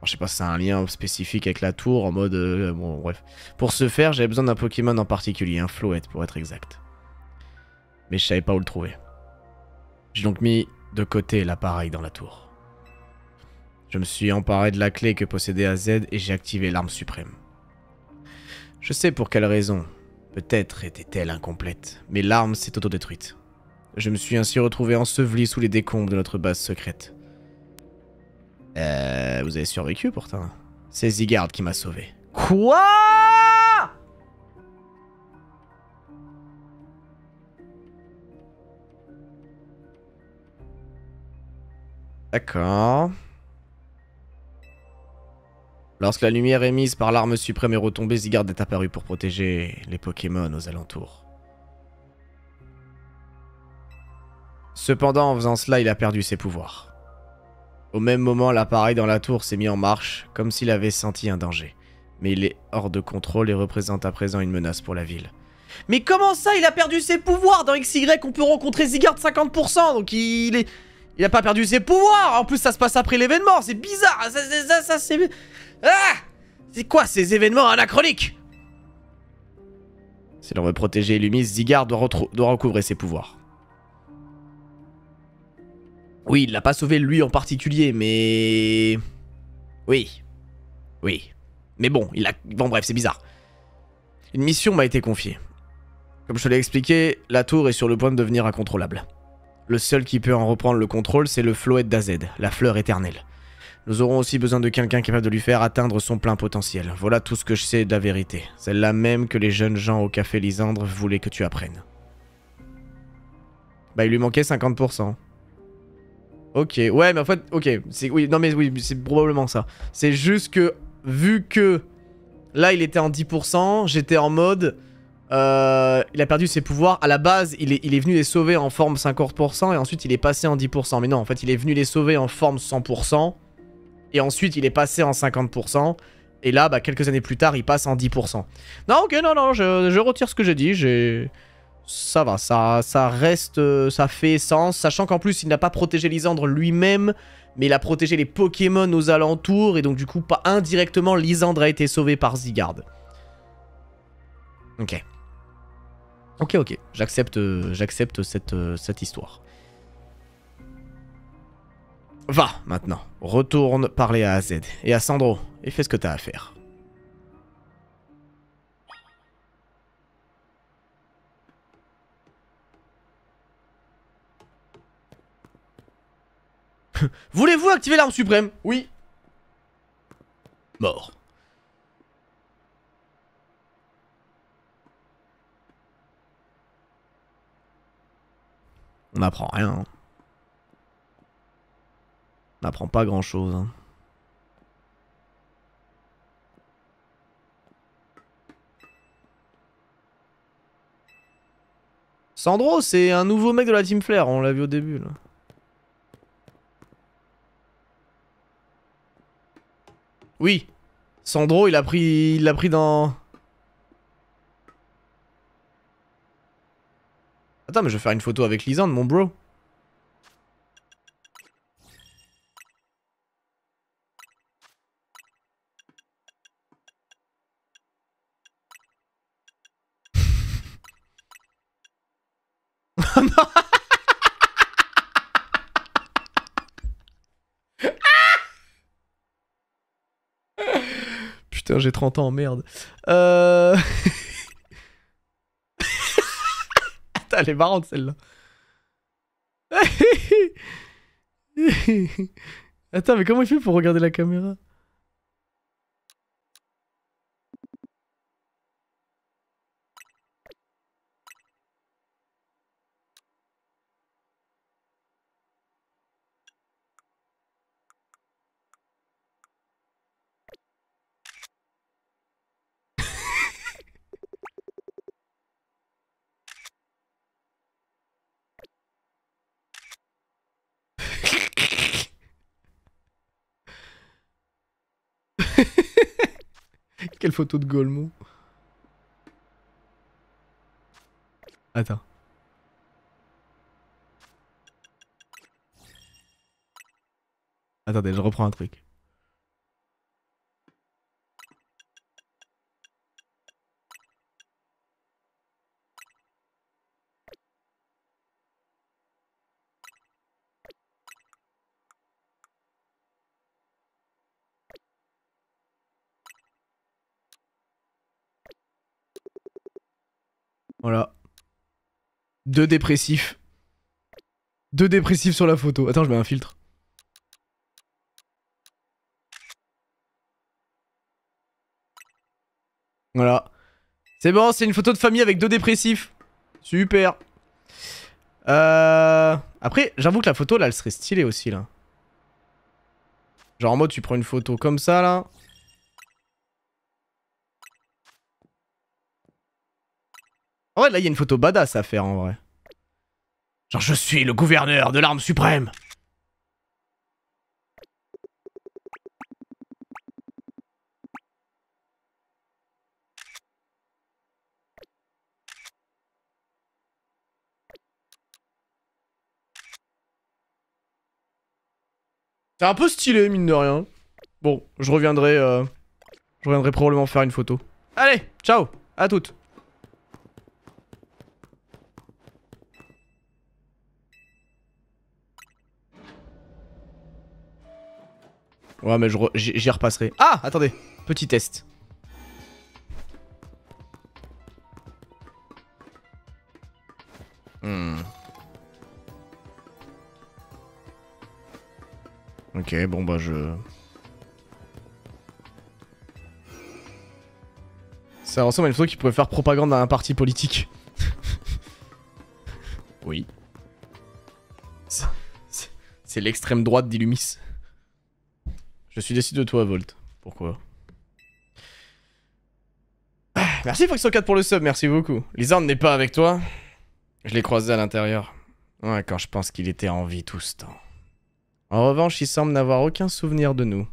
je sais pas si c'est un lien spécifique avec la tour, en mode... bon, bref. Pour ce faire, j'avais besoin d'un Pokémon en particulier, un Floette, pour être exact. Mais je savais pas où le trouver. J'ai donc mis de côté l'appareil dans la tour. Je me suis emparé de la clé que possédait AZ et j'ai activé l'arme suprême. Je sais pour quelle raison. Peut-être était-elle incomplète, mais l'arme s'est autodétruite. Je me suis ainsi retrouvé enseveli sous les décombres de notre base secrète. Vous avez survécu pourtant. C'est Sigard qui m'a sauvé. Quoi? D'accord. Lorsque la lumière émise par l'arme suprême est retombée, Sigard est apparu pour protéger les Pokémon aux alentours. Cependant, en faisant cela, il a perdu ses pouvoirs. Au même moment, l'appareil dans la tour s'est mis en marche, comme s'il avait senti un danger. Mais il est hors de contrôle et représente à présent une menace pour la ville. Mais comment ça, il a perdu ses pouvoirs? Dans XY, on peut rencontrer Sigard 50%, donc il a pas perdu ses pouvoirs. En plus, ça se passe après l'événement, c'est bizarre. Ça c'est... Ah! C'est quoi ces événements anachroniques? Si l'on veut protéger Lumis, Sigard doit recouvrer ses pouvoirs. Oui, il l'a pas sauvé lui en particulier, mais... Oui. Mais bon, Bon bref, c'est bizarre. Une mission m'a été confiée. Comme je te l'ai expliqué, la tour est sur le point de devenir incontrôlable. Le seul qui peut en reprendre le contrôle, c'est le Floette d'AZ, la fleur éternelle. Nous aurons aussi besoin de quelqu'un capable de lui faire atteindre son plein potentiel. Voilà tout ce que je sais de la vérité. Celle-là même que les jeunes gens au café Lysandre voulaient que tu apprennes. Bah, il lui manquait 50%. Ok, ouais, mais en fait, ok, oui, non mais oui, c'est probablement ça. C'est juste que, vu que là, il était en 10%, j'étais en mode, il a perdu ses pouvoirs. À la base, il est venu les sauver en forme 50% et ensuite il est passé en 10%. Mais non, en fait, il est venu les sauver en forme 100% et ensuite il est passé en 50%. Et là, bah, quelques années plus tard, il passe en 10%. Non, ok, non, je retire ce que j'ai dit, ça va, ça reste, ça fait sens, sachant qu'en plus il n'a pas protégé Lysandre lui-même, mais il a protégé les Pokémon aux alentours, et donc du coup, pas indirectement, Lysandre a été sauvé par Sigard. Ok. Ok, j'accepte cette histoire. Va, maintenant, retourne parler à AZ, et à Sandro, et fais ce que t'as à faire. Voulez-vous activer l'arme suprême? Oui. Mort. On n'apprend rien. Hein. On n'apprend pas grand-chose. Hein. Sandro, c'est un nouveau mec de la Team Flare, on l'a vu au début là. Oui. Sandro, il l'a pris dans... Attends, mais je vais faire une photo avec Lisande, mon bro. Non. Putain, j'ai 30 ans, merde. Attends, elle est marrante celle-là. Attends, mais comment il fait pour regarder la caméra? Quelle photo de Golemont. Attends. Attendez, je reprends un truc. Voilà. 2 dépressifs. 2 dépressifs sur la photo. Attends, je mets un filtre. Voilà. C'est bon, c'est une photo de famille avec 2 dépressifs. Super. Après, j'avoue que la photo là, elle serait stylée aussi là. Genre en mode, tu prends une photo comme ça là. En vrai, là, il y a une photo badass à faire en vrai. Genre, je suis le gouverneur de l'arme suprême. C'est un peu stylé, mine de rien. Bon, je reviendrai probablement faire une photo. Allez, ciao, à toutes. Ouais, mais j'y repasserai. Ah, attendez, petit test. Ok, bon bah Ça ressemble à une photo qui pourrait faire propagande à un parti politique. Oui. C'est l'extrême droite d'Illumis. Je suis déçu de toi, Volt. Pourquoi? Merci Fox104 pour le sub, merci beaucoup. Lizard n'est pas avec toi? Je l'ai croisé à l'intérieur. Ouais, quand je pense qu'il était en vie tout ce temps. En revanche, il semble n'avoir aucun souvenir de nous.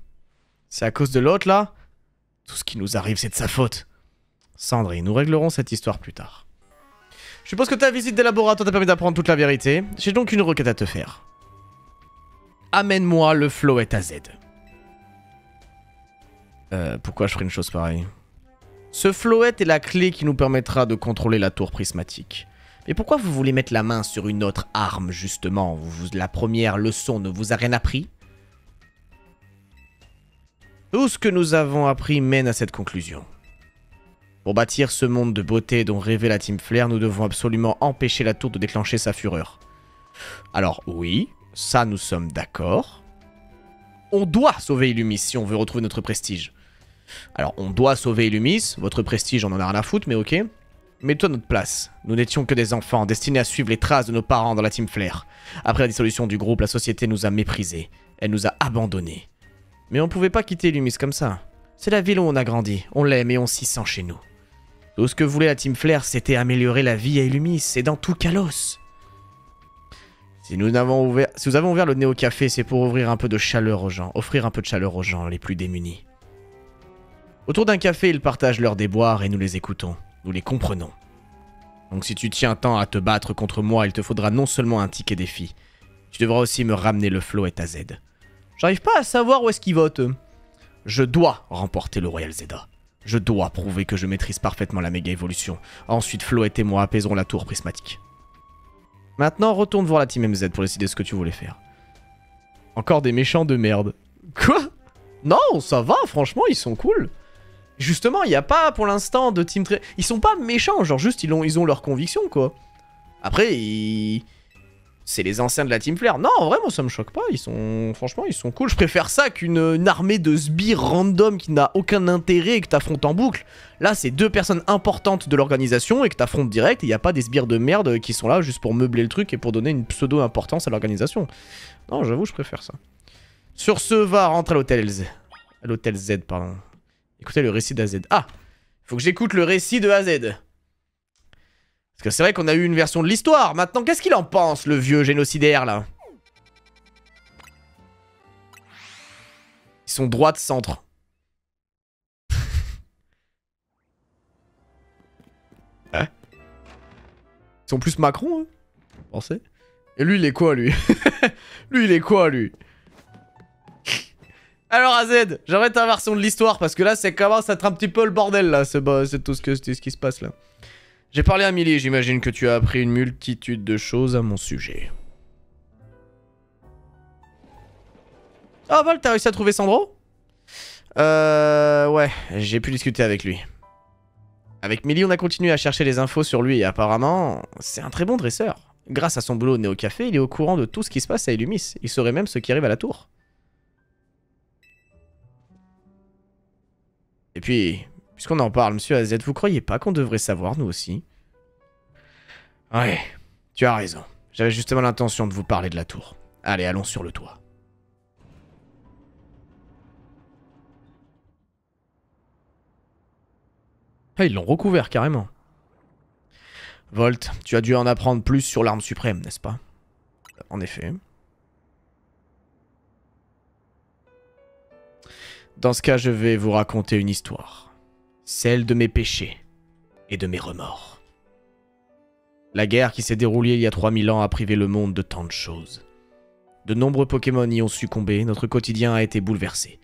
C'est à cause de l'autre, là? Tout ce qui nous arrive, c'est de sa faute. Sandrine, nous réglerons cette histoire plus tard. Je suppose que ta visite des laboratoires t'a permis d'apprendre toute la vérité. J'ai donc une requête à te faire. Amène-moi le Floet AZ. Pourquoi je ferais une chose pareille? Ce Floet est la clé qui nous permettra de contrôler la tour prismatique. Mais pourquoi vous voulez mettre la main sur une autre arme, justement? La première leçon ne vous a rien appris? Tout ce que nous avons appris mène à cette conclusion. Pour bâtir ce monde de beauté dont rêvait la Team Flare, nous devons absolument empêcher la tour de déclencher sa fureur. Alors oui, ça nous sommes d'accord. On doit sauver Illumis si on veut retrouver notre prestige. Alors on doit sauver Illumis, votre prestige on en a rien à foutre, mais ok. Mets-toi à notre place. Nous n'étions que des enfants, destinés à suivre les traces de nos parents dans la Team Flare. Après la dissolution du groupe, la société nous a méprisés. Elle nous a abandonnés. Mais on pouvait pas quitter Illumis comme ça. C'est la ville où on a grandi, on l'aime et on s'y sent chez nous. Tout ce que voulait la Team Flare, c'était améliorer la vie à Illumis, et dans tout Kalos. Si nous avons ouvert le Néo Café, c'est pour offrir un peu de chaleur aux gens les plus démunis. Autour d'un café, ils partagent leurs déboires et nous les écoutons, nous les comprenons. Donc si tu tiens tant à te battre contre moi, il te faudra non seulement un ticket défi, tu devras aussi me ramener le Floette à Z. J'arrive pas à savoir où est-ce qu'il vote. Je dois remporter le Royal Zeda. Je dois prouver que je maîtrise parfaitement la méga évolution. Ensuite, Floette et moi apaiserons la tour prismatique. Maintenant, retourne voir la team MZ pour décider ce que tu voulais faire. Encore des méchants de merde. Quoi? Non, ça va, franchement, ils sont cool. Justement, il n'y a pas pour l'instant de team très... Ils sont pas méchants, genre juste ils ont leurs convictions, quoi. Après, c'est les anciens de la Team Flare. Non, en vrai, moi, ça me choque pas. Franchement, ils sont cool. Je préfère ça qu'une armée de sbires random qui n'a aucun intérêt et que t'affrontes en boucle. Là, c'est deux personnes importantes de l'organisation et que t'affrontes direct. Il n'y a pas des sbires de merde qui sont là juste pour meubler le truc et pour donner une pseudo-importance à l'organisation. Non, j'avoue, je préfère ça. Sur ce, va rentrer à l'hôtel Z. À l'hôtel Z, pardon. Écoutez le récit d'AZ. Ah! Faut que j'écoute le récit de AZ. Parce que c'est vrai qu'on a eu une version de l'histoire. Maintenant, qu'est-ce qu'il en pense, le vieux génocidaire, là? Ils sont droite centre. Hein? Ils sont plus Macron, hein? Pensez. Et lui, il est quoi, lui? Lui, il est quoi, lui? Alors AZ, j'aimerais ta version de l'histoire parce que là, ça commence à être un petit peu le bordel, là. C'est tout ce qui se passe, là. J'ai parlé à Millie, j'imagine que tu as appris une multitude de choses à mon sujet. Oh Vol, t'as réussi à trouver Sandro? Ouais, j'ai pu discuter avec lui. Avec Millie, on a continué à chercher les infos sur lui et apparemment, c'est un très bon dresseur. Grâce à son boulot au Néo Café, il est au courant de tout ce qui se passe à Illumis. Il saurait même ce qui arrive à la tour. Et puis, puisqu'on en parle, monsieur AZ, vous croyez pas qu'on devrait savoir, nous aussi? Ouais, tu as raison. J'avais justement l'intention de vous parler de la tour. Allez, allons sur le toit. Ah, ils l'ont recouvert carrément. Volt, tu as dû en apprendre plus sur l'arme suprême, n'est-ce pas? En effet. Dans ce cas, je vais vous raconter une histoire. Celle de mes péchés et de mes remords. La guerre qui s'est déroulée il y a 3000 ans a privé le monde de tant de choses. De nombreux Pokémon y ont succombé, notre quotidien a été bouleversé.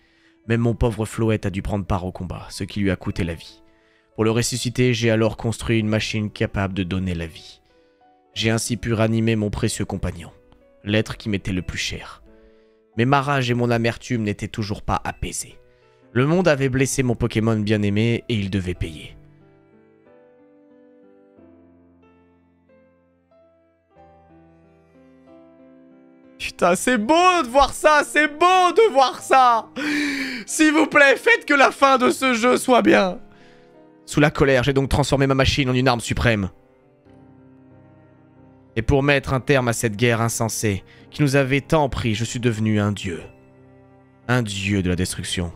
Même mon pauvre Floette a dû prendre part au combat, ce qui lui a coûté la vie. Pour le ressusciter, j'ai alors construit une machine capable de donner la vie. J'ai ainsi pu ranimer mon précieux compagnon, l'être qui m'était le plus cher. Mais ma rage et mon amertume n'étaient toujours pas apaisées. Le monde avait blessé mon Pokémon bien-aimé et il devait payer. Putain, c'est beau de voir ça, c'est beau de voir ça. S'il vous plaît, faites que la fin de ce jeu soit bien. Sous la colère, j'ai donc transformé ma machine en une arme suprême. Et pour mettre un terme à cette guerre insensée qui nous avait tant pris, je suis devenu un dieu. Un dieu de la destruction.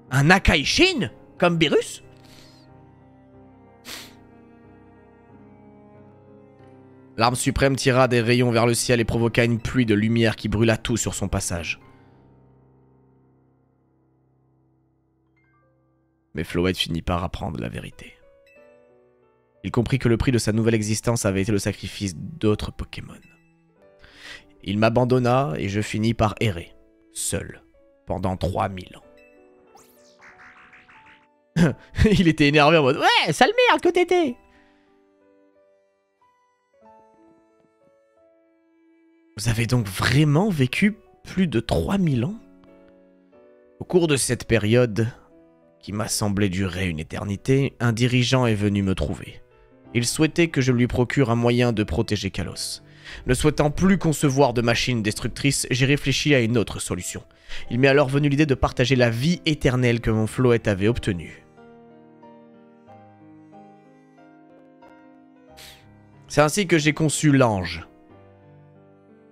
Un Akaishin? Comme Beerus? L'arme suprême tira des rayons vers le ciel et provoqua une pluie de lumière qui brûla tout sur son passage. Mais Floette finit par apprendre la vérité. Il comprit que le prix de sa nouvelle existence avait été le sacrifice d'autres Pokémon. Il m'abandonna et je finis par errer, seul, pendant 3000 ans. Il était énervé en mode « Ouais, sale merde que t'étais !» Vous avez donc vraiment vécu plus de 3000 ans? Au cours de cette période, qui m'a semblé durer une éternité, un dirigeant est venu me trouver. Il souhaitait que je lui procure un moyen de protéger Kalos. Ne souhaitant plus concevoir de machines destructrices, j'ai réfléchi à une autre solution. Il m'est alors venu l'idée de partager la vie éternelle que mon Floette avait obtenue. C'est ainsi que j'ai conçu l'ange.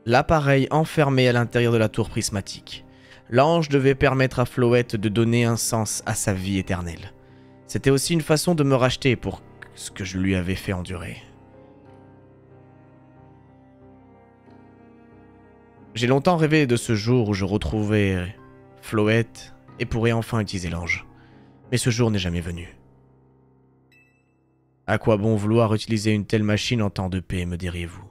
L'appareil enfermé à l'intérieur de la tour prismatique. L'ange devait permettre à Floette de donner un sens à sa vie éternelle. C'était aussi une façon de me racheter pour ce que je lui avais fait endurer. J'ai longtemps rêvé de ce jour où je retrouvais Floette et pourrais enfin utiliser l'ange. Mais ce jour n'est jamais venu. À quoi bon vouloir utiliser une telle machine en temps de paix, me diriez-vous?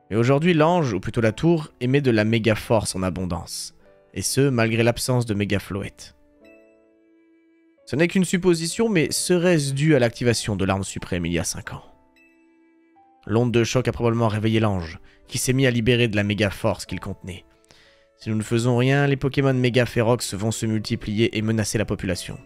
Mais aujourd'hui, l'ange, ou plutôt la tour, émet de la méga force en abondance. Et ce, malgré l'absence de méga floette. Ce n'est qu'une supposition, mais serait-ce dû à l'activation de l'arme suprême il y a 5 ans? L'onde de choc a probablement réveillé l'ange, qui s'est mis à libérer de la méga force qu'il contenait. Si nous ne faisons rien, les Pokémon méga férox vont se multiplier et menacer la population.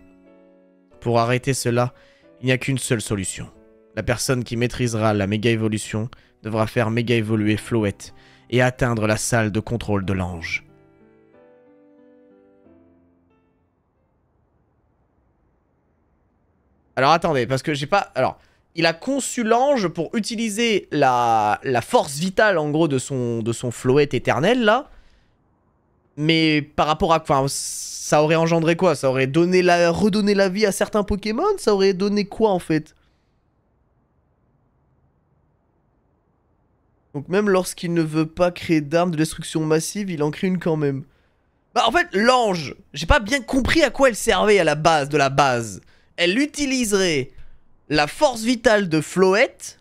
Pour arrêter cela, il n'y a qu'une seule solution. La personne qui maîtrisera la méga évolution devra faire méga évoluer Floette et atteindre la salle de contrôle de l'ange. Alors attendez, parce que j'ai pas... Alors, il a conçu l'ange pour utiliser la force vitale, en gros, de son Floette éternel, là. Mais par rapport à... Enfin, ça aurait engendré quoi? Ça aurait redonné la vie à certains Pokémon? Ça aurait donné quoi, en fait? Donc même lorsqu'il ne veut pas créer d'armes de destruction massive, il en crée une quand même. Bah en fait, l'ange, j'ai pas bien compris à quoi elle servait à la base de la base. Elle utiliserait la force vitale de Floette.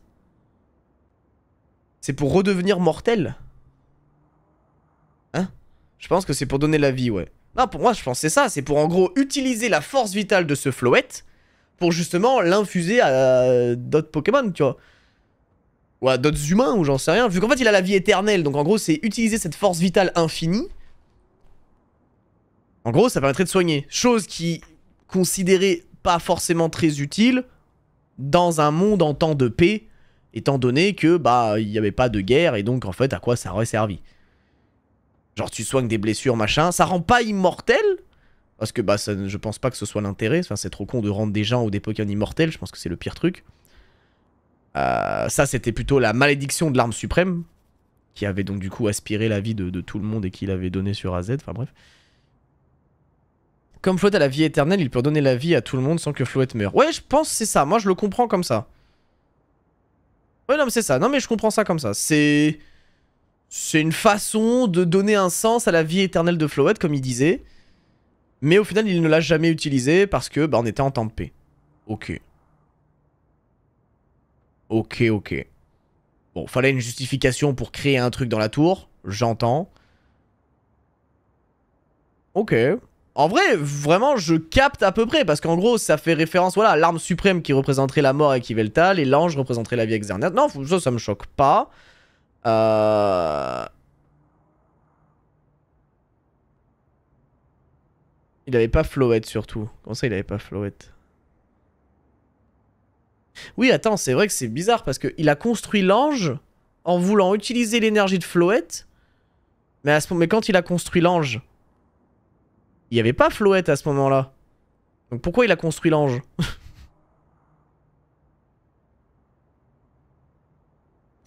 C'est pour redevenir mortel? Hein? Je pense que c'est pour donner la vie, ouais. Non, pour moi, je pense que c'est ça. C'est pour, en gros, utiliser la force vitale de ce Floette pour, justement, l'infuser à d'autres Pokémon, tu vois. Ou à d'autres humains, ou j'en sais rien. Vu qu'en fait, il a la vie éternelle. Donc, en gros, c'est utiliser cette force vitale infinie. En gros, ça permettrait de soigner. Chose qui, considérée pas forcément très utile dans un monde en temps de paix, étant donné que, bah, il n'y avait pas de guerre, et donc, en fait, à quoi ça aurait servi? Genre, tu soignes des blessures, machin. Ça rend pas immortel. Parce que, bah, ça, je pense pas que ce soit l'intérêt. Enfin, c'est trop con de rendre des gens ou des Pokémon immortels. Je pense que c'est le pire truc. Ça, c'était plutôt la malédiction de l'arme suprême. Qui avait donc, du coup, aspiré la vie de tout le monde et qui l'avait donné sur AZ. Enfin, bref. Comme Floette a la vie éternelle, il peut donner la vie à tout le monde sans que Floette meure. Ouais, je pense que c'est ça. Moi, je le comprends comme ça. Ouais, non, mais c'est ça. Non, mais je comprends ça comme ça. C'est une façon de donner un sens à la vie éternelle de Floette, comme il disait. Mais au final, il ne l'a jamais utilisé parce que, bah, on était en temps de paix. Ok. Ok, ok. Bon, fallait une justification pour créer un truc dans la tour. J'entends. Ok. En vrai, vraiment, je capte à peu près. Parce qu'en gros, ça fait référence, voilà, à l'arme suprême qui représenterait la mort avec Yveltal. Et l'ange représenterait la vie externe. Non, ça me choque pas. Il avait pas Floette surtout. Comment ça, il avait pas Floette? Oui, attends, c'est vrai que c'est bizarre parce qu'il a construit l'ange en voulant utiliser l'énergie de Floette. Mais quand il a construit l'ange, il n'y avait pas Floette à ce moment-là. Donc pourquoi il a construit l'ange?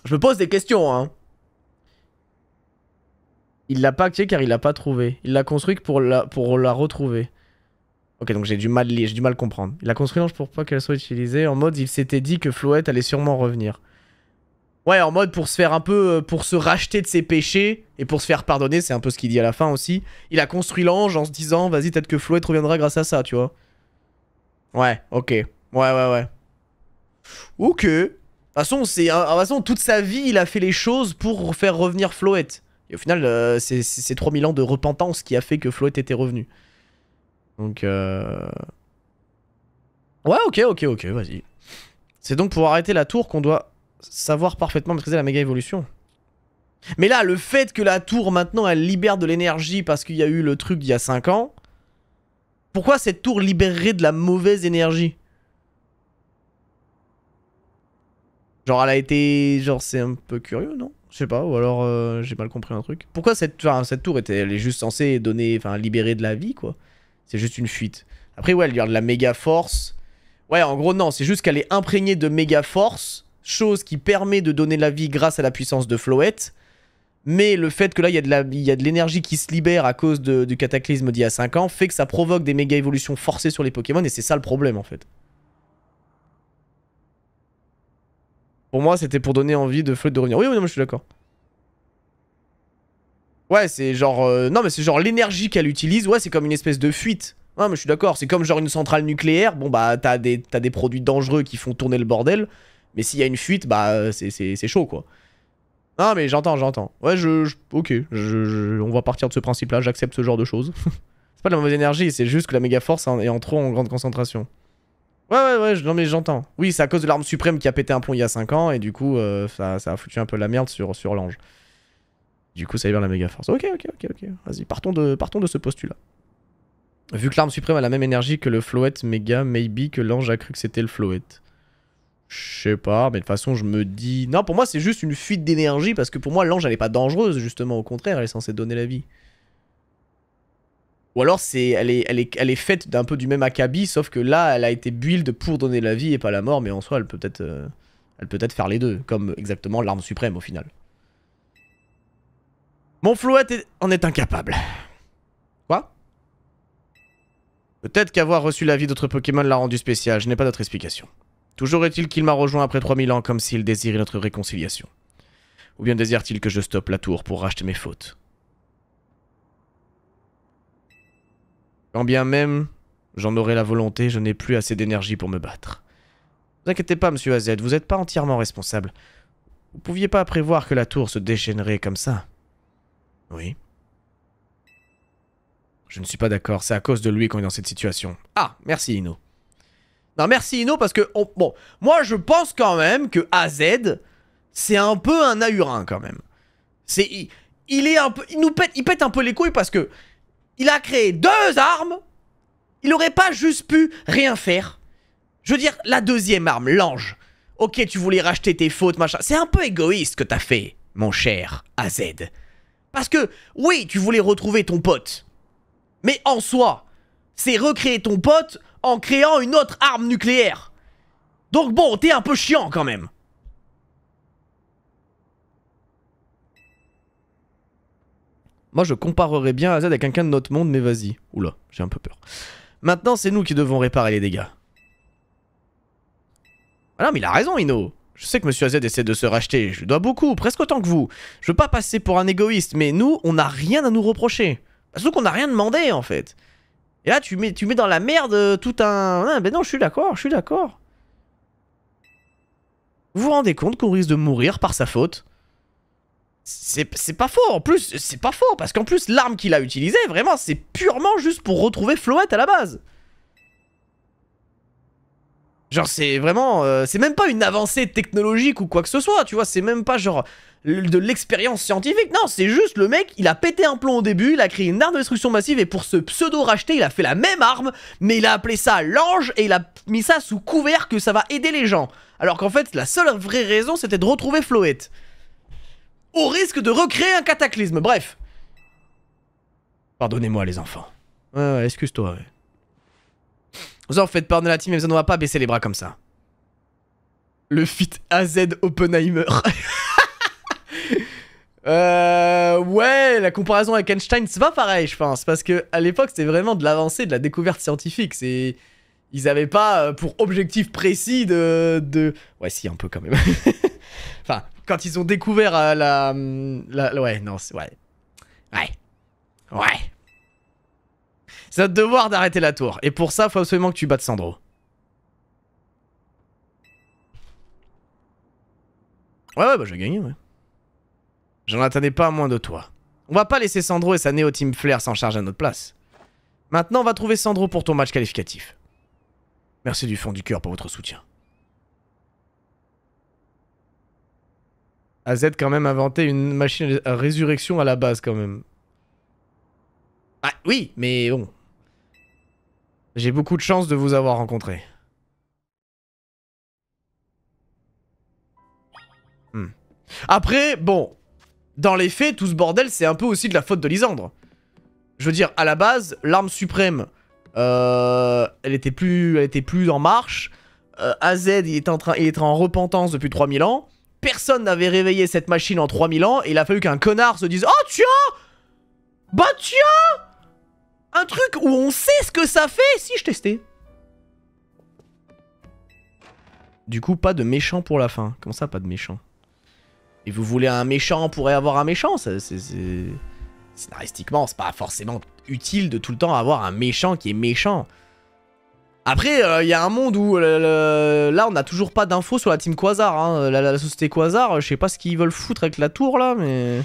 Je me pose des questions, hein. Il l'a pas activé car il l'a pas trouvé. Il l'a construit que pour la retrouver. Ok, donc j'ai du mal à comprendre. Il a construit l'ange pour pas qu'elle soit utilisée. En mode, il s'était dit que Floette allait sûrement revenir. Ouais, en mode pour se faire un peu... pour se racheter de ses péchés et pour se faire pardonner, c'est un peu ce qu'il dit à la fin aussi. Il a construit l'ange en se disant, vas-y, peut-être que Floette reviendra grâce à ça, tu vois. Ouais, ok. Ouais. Ok. De toute façon, toute sa vie, il a fait les choses pour faire revenir Floette. Et au final, c'est 3000 ans de repentance qui a fait que Floette était revenu. Donc, ouais, ok, vas-y. C'est donc pour arrêter la tour qu'on doit savoir parfaitement maîtriser la méga évolution. Mais là, le fait que la tour, maintenant, elle libère de l'énergie parce qu'il y a eu le truc d'il y a 5 ans... Pourquoi cette tour libérerait de la mauvaise énergie? Genre, elle a été... Genre, c'est un peu curieux, non? Je sais pas, ou alors j'ai mal compris un truc. Pourquoi cette tour elle est juste censée donner... Enfin, libérer de la vie, quoi. C'est juste une fuite. Après, ouais, elle garde la méga force. Ouais, en gros, non, c'est juste qu'elle est imprégnée de méga force. Chose qui permet de donner la vie grâce à la puissance de Floette. Mais le fait que là, il y a de l'énergie qui se libère à cause du cataclysme d'il y a 5 ans fait que ça provoque des méga évolutions forcées sur les Pokémon. Et c'est ça le problème, en fait. Pour moi, c'était pour donner envie de Floette de revenir. Oui, non, mais je suis d'accord. Ouais, c'est genre... non, mais c'est genre l'énergie qu'elle utilise. Ouais, c'est comme une espèce de fuite. Ouais, mais je suis d'accord, c'est comme genre une centrale nucléaire, bon bah t'as des produits dangereux qui font tourner le bordel, mais s'il y a une fuite, bah c'est chaud quoi. Non mais j'entends. Ouais, ok, on va partir de ce principe-là, j'accepte ce genre de choses. C'est pas de la mauvaise énergie, c'est juste que la méga force est en trop en grande concentration. Ouais, non mais j'entends. Oui, c'est à cause de l'arme suprême qui a pété un pont il y a 5 ans, et du coup, ça a foutu un peu la merde sur l'ange. Du coup, ça libère la méga force. Ok. Vas-y, partons de ce postulat. Vu que l'arme suprême a la même énergie que le Floet méga, maybe que l'ange a cru que c'était le Floet. Je sais pas, mais de toute façon, je me dis... Non, pour moi, c'est juste une fuite d'énergie, parce que pour moi, l'ange, elle est pas dangereuse, justement. Au contraire, elle est censée donner la vie. Ou alors, elle est faite d'un peu du même acabit, sauf que là, elle a été build pour donner la vie et pas la mort, mais en soi, elle peut peut-être faire les deux, comme exactement l'arme suprême, au final. Mon Floet en est incapable. Quoi? Peut-être qu'avoir reçu la vie d'autres Pokémon l'a rendu spécial, je n'ai pas d'autre explication. Toujours est-il qu'il m'a rejoint après 3000 ans comme s'il désirait notre réconciliation. Ou bien désire-t-il que je stoppe la tour pour racheter mes fautes? Quand bien même j'en aurai la volonté, je n'ai plus assez d'énergie pour me battre. Ne vous inquiétez pas, monsieur AZ, vous n'êtes pas entièrement responsable. Vous pouviez pas prévoir que la tour se déchaînerait comme ça. Oui. Je ne suis pas d'accord, c'est à cause de lui qu'on est dans cette situation. Ah, merci Ino. Non, merci Ino parce que... bon, moi je pense quand même que AZ, c'est un peu un ahurin quand même. Il est un peu... Il pète un peu les couilles parce que... Il a créé 2 armes. Il aurait pas juste pu rien faire. Je veux dire, la deuxième arme, l'ange. Ok, tu voulais racheter tes fautes, machin. C'est un peu égoïste que t'as fait, mon cher AZ. Parce que, oui, tu voulais retrouver ton pote. Mais en soi, c'est recréer ton pote en créant une autre arme nucléaire. Donc bon, t'es un peu chiant quand même. Moi, je comparerais bien AZ à quelqu'un de notre monde, mais vas-y. Oula, j'ai un peu peur. Maintenant, c'est nous qui devons réparer les dégâts. Ah non, mais il a raison, Ino. Je sais que Monsieur AZ essaie de se racheter. Je lui dois beaucoup, presque autant que vous. Je veux pas passer pour un égoïste, mais nous, on n'a rien à nous reprocher. Surtout qu'on n'a rien demandé, en fait. Et là, tu mets dans la merde tout un... Ah, ben non, je suis d'accord. Vous vous rendez compte qu'on risque de mourir par sa faute? C'est pas faux, en plus, c'est pas faux, parce qu'en plus, l'arme qu'il a utilisée, vraiment, c'est purement juste pour retrouver Floet à la base. Genre, c'est vraiment... c'est même pas une avancée technologique ou quoi que ce soit, tu vois, c'est même pas genre de l'expérience scientifique, non, c'est juste le mec, il a pété un plomb au début, il a créé une arme de destruction massive, et pour se pseudo-racheter, il a fait la même arme, mais il a appelé ça l'ange, et il a mis ça sous couvert que ça va aider les gens. Alors qu'en fait, la seule vraie raison, c'était de retrouver Floet. Au risque de recréer un cataclysme, bref. Pardonnez-moi les enfants. Ouais, excuse-toi, ouais. Vous en faites peur de la team, mais on va pas baisser les bras comme ça. Le fit AZ Oppenheimer. Ouais, la comparaison avec Einstein, c'est pas pareil, je pense. Parce que à l'époque, c'était vraiment de l'avancée, de la découverte scientifique. Ils avaient pas pour objectif précis de... Ouais, si, un peu quand même. Enfin, quand ils ont découvert ouais, non, c'est... Ouais. C'est notre devoir d'arrêter la tour. Et pour ça, faut absolument que tu battes Sandro. Ouais, bah je vais gagner, ouais. J'en attendais pas moins de toi. On va pas laisser Sandro et sa Néo Team Flair s'en charger à notre place. Maintenant, on va trouver Sandro pour ton match qualificatif. Merci du fond du cœur pour votre soutien. AZ quand même inventé une machine à résurrection à la base quand même. Ah oui, mais bon. J'ai beaucoup de chance de vous avoir rencontré. Après, bon, dans les faits, tout ce bordel, c'est un peu aussi de la faute de Lysandre. Je veux dire, à la base, l'arme suprême, elle était plus en marche. AZ, il était en repentance depuis 3000 ans. Personne n'avait réveillé cette machine en 3000 ans. Et il a fallu qu'un connard se dise « Oh, tiens! Bah tiens! Un truc où on sait ce que ça fait si je testais. » Du coup, pas de méchant pour la fin. Comment ça, pas de méchant? Et vous voulez un méchant pour avoir un méchant? Scénaristiquement, c'est pas forcément utile de tout le temps avoir un méchant qui est méchant. Après, il y a un monde où là, on n'a toujours pas d'infos sur la team Quasar. Hein. La société Quasar, je sais pas ce qu'ils veulent foutre avec la tour là, mais...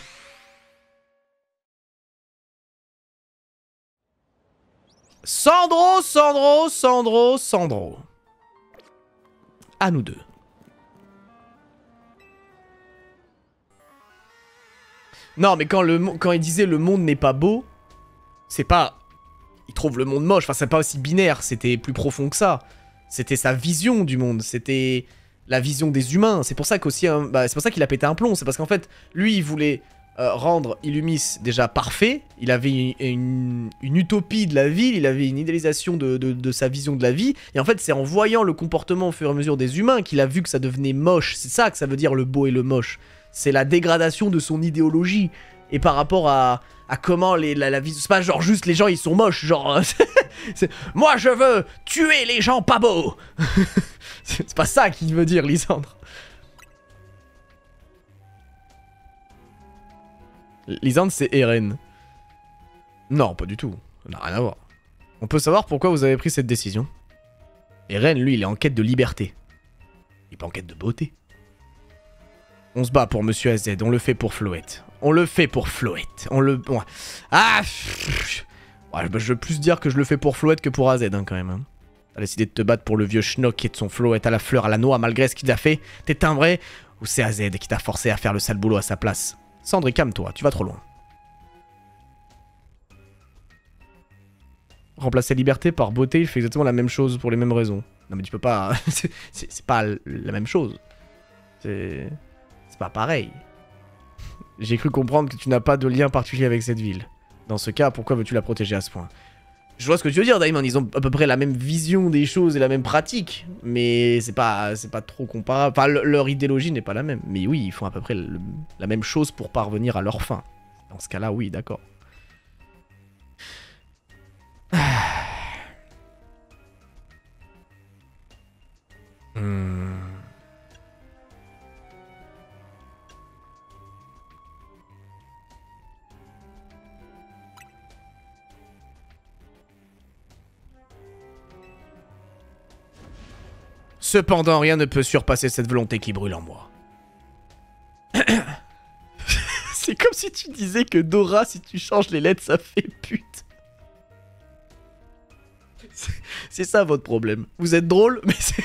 Sandro, Sandro, Sandro, Sandro. À nous deux. Non, mais quand il disait le monde n'est pas beau, c'est pas... Il trouve le monde moche, enfin c'est pas aussi binaire, c'était plus profond que ça. C'était sa vision du monde, c'était la vision des humains. C'est pour ça qu'aussi, c'est pour ça qu'il a pété un plomb. C'est parce qu'en fait, lui il voulait rendre Illumis déjà parfait. Il avait une utopie de la ville, il avait une idéalisation de sa vision de la vie. Et en fait c'est en voyant le comportement au fur et à mesure des humains qu'il a vu que ça devenait moche. C'est ça que ça veut dire le beau et le moche. C'est la dégradation de son idéologie. Et par rapport à comment la vie... C'est pas genre juste les gens ils sont moches, genre... moi je veux tuer les gens pas beaux. C'est pas ça qu'il veut dire, Lysandre. Lysandre c'est Eren. Non, pas du tout. Ça n'a rien à voir. On peut savoir pourquoi vous avez pris cette décision. Eren, lui, il est en quête de liberté. Il est pas en quête de beauté. On se bat pour Monsieur AZ, on le fait pour Floette. On le fait pour Floette. On le... Ah ouais, je veux plus dire que je le fais pour Floette que pour AZ, hein, quand même. Hein. T'as décidé de te battre pour le vieux schnock qui est de son Floette à la fleur à la noix, malgré ce qu'il a fait. T'es un vrai... Ou c'est AZ qui t'a forcé à faire le sale boulot à sa place? Sandri, calme-toi, tu vas trop loin. Remplacer liberté par beauté, il fait exactement la même chose pour les mêmes raisons. Non mais tu peux pas... c'est pas la même chose. C'est pas pareil. J'ai cru comprendre que tu n'as pas de lien particulier avec cette ville. Dans ce cas, pourquoi veux-tu la protéger à ce point? Je vois ce que tu veux dire, Daimon. Ils ont à peu près la même vision des choses et la même pratique. Mais c'est pas trop comparable. Enfin, leur idéologie n'est pas la même. Mais oui, ils font à peu près la même chose pour parvenir à leur fin. Dans ce cas-là, oui, d'accord. Cependant, rien ne peut surpasser cette volonté qui brûle en moi. C'est comme si tu disais que Dora, si tu changes les lettres, ça fait pute. C'est ça votre problème. Vous êtes drôle, mais c'est...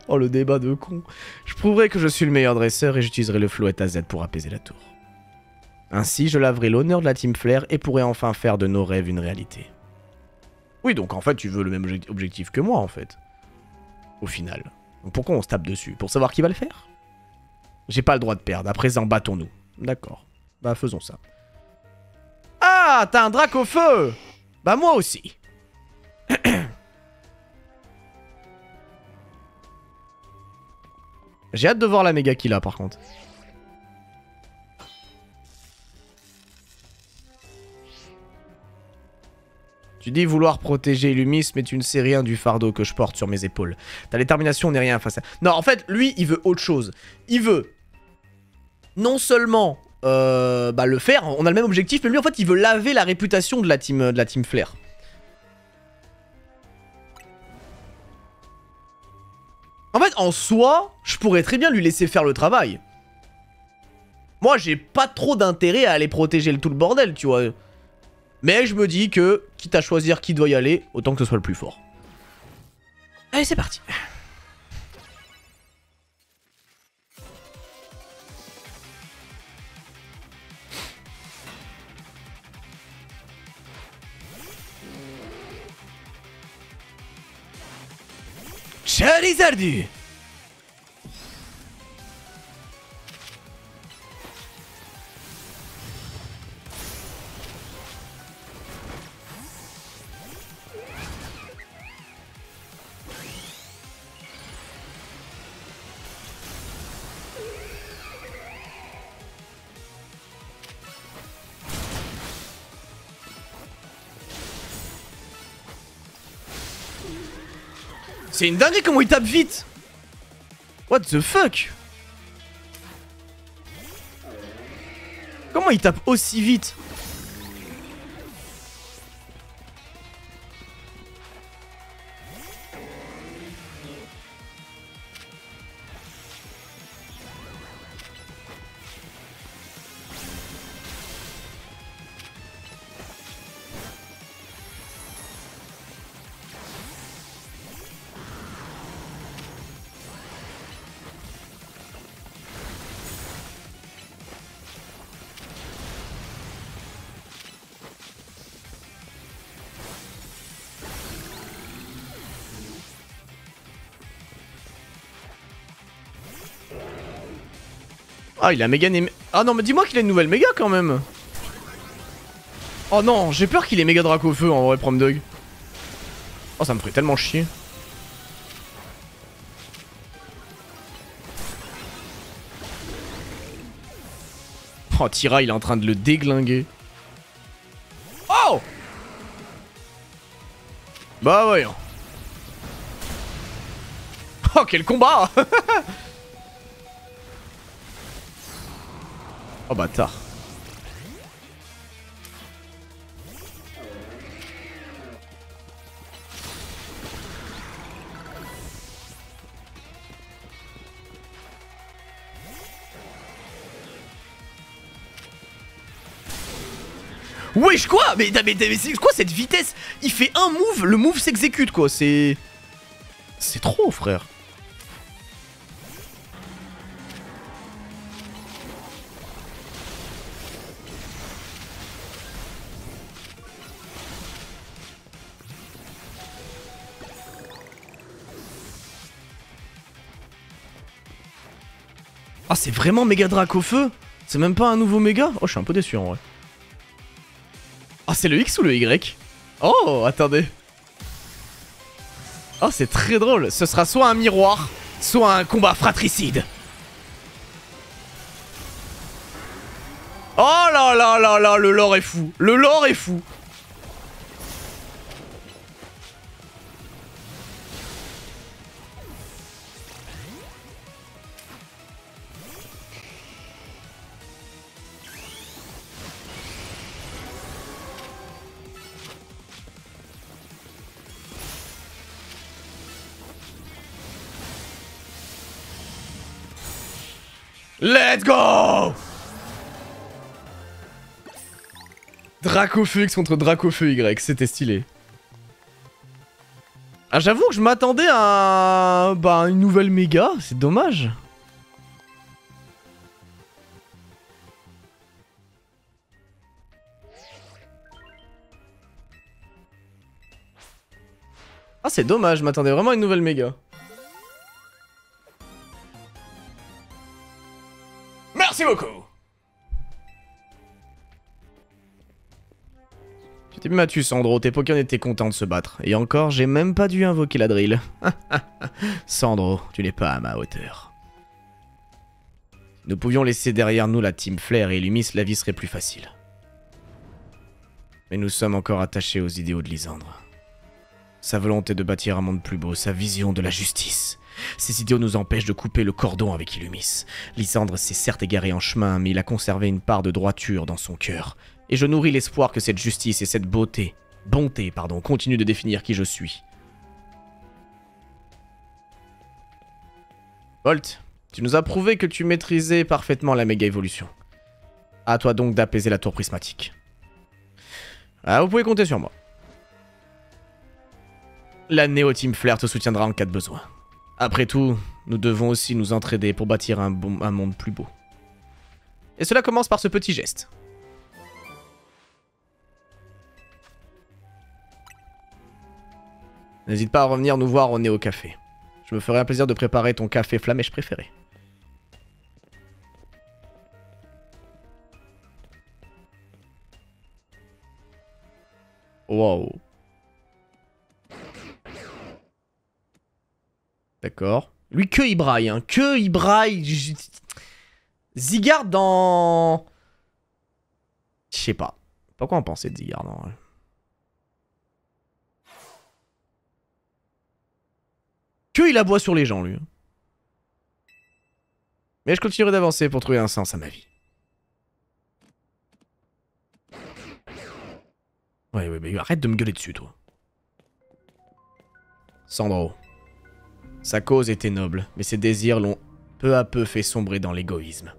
Oh, le débat de con. Je prouverai que je suis le meilleur dresseur et j'utiliserai le Floette AZ pour apaiser la tour. Ainsi, je laverai l'honneur de la Team Flair et pourrai enfin faire de nos rêves une réalité. Oui, donc en fait, tu veux le même objectif que moi, en fait. Au final. Donc pourquoi on se tape dessus? Pour savoir qui va le faire? J'ai pas le droit de perdre. À présent, battons-nous. D'accord. Bah, faisons ça. Ah, t'as un drac au feu! Bah, moi aussi. J'ai hâte de voir la méga qu'il a, par contre. Tu dis vouloir protéger Illumis, mais tu ne sais rien du fardeau que je porte sur mes épaules. Ta détermination n'est rien face à... Non, en fait, lui, il veut autre chose. Il veut non seulement le faire, on a le même objectif, mais lui, en fait, il veut laver la réputation de la team Flair. En fait, en soi, je pourrais très bien lui laisser faire le travail. Moi, j'ai pas trop d'intérêt à aller protéger tout le bordel, tu vois. Mais je me dis que, quitte à choisir qui doit y aller, autant que ce soit le plus fort. Allez, c'est parti. Charizardu. C'est une dinguerie comment il tape vite. What the fuck? Comment il tape aussi vite? Ah, il a méga... Ah non, mais dis-moi qu'il a une nouvelle méga quand même. Oh non, j'ai peur qu'il ait méga Draco Feu en vrai, Prom Dog. Oh, ça me ferait tellement chier. Oh, Tira, il est en train de le déglinguer. Oh! Bah voyons. Oh, quel combat! Oh, bâtard. Wesh quoi? Mais c'est quoi cette vitesse? Il fait un move, le move s'exécute quoi, c'est trop frère. Ah c'est vraiment méga Draco Feu? C'est même pas un nouveau méga? Oh je suis un peu déçu en vrai. Ah c'est le X ou le Y? Oh attendez. Oh c'est très drôle, ce sera soit un miroir, soit un combat fratricide. Oh là là là là, le lore est fou, le lore est fou. Let's go! Dracofeu X contre Dracofeu Y, c'était stylé. Ah j'avoue que je m'attendais à une nouvelle méga, c'est dommage. Ah c'est dommage, je m'attendais vraiment à une nouvelle méga. Merci beaucoup. Tu m'as tué Sandro, tes Pokémon étaient contents de se battre. Et encore, j'ai même pas dû invoquer la drill. Sandro, tu n'es pas à ma hauteur. Nous pouvions laisser derrière nous la Team Flare et Illumis, la vie serait plus facile. Mais nous sommes encore attachés aux idéaux de Lysandre. Sa volonté de bâtir un monde plus beau, sa vision de la justice. Ces idéaux nous empêchent de couper le cordon avec Illumis. Lysandre s'est certes égaré en chemin, mais il a conservé une part de droiture dans son cœur. Et je nourris l'espoir que cette justice et cette bonté continuent de définir qui je suis. Volt, tu nous as prouvé que tu maîtrisais parfaitement la méga évolution. À toi donc d'apaiser la tour prismatique. Ah, vous pouvez compter sur moi. La Néo Team Flare te soutiendra en cas de besoin. Après tout, nous devons aussi nous entraider pour bâtir un monde plus beau. Et cela commence par ce petit geste. N'hésite pas à revenir nous voir au Néo Café. Je me ferai un plaisir de préparer ton café flamèche préféré. Wow. D'accord. Lui, que il braille, hein. Que il braille. Zygarde dans... Je sais pas. Pas quoi en penser de Zygarde, en vrai. Que il aboie sur les gens, lui. Mais je continuerai d'avancer pour trouver un sens à ma vie. Ouais, mais arrête de me gueuler dessus, toi. Sandro. Sa cause était noble, mais ses désirs l'ont peu à peu fait sombrer dans l'égoïsme.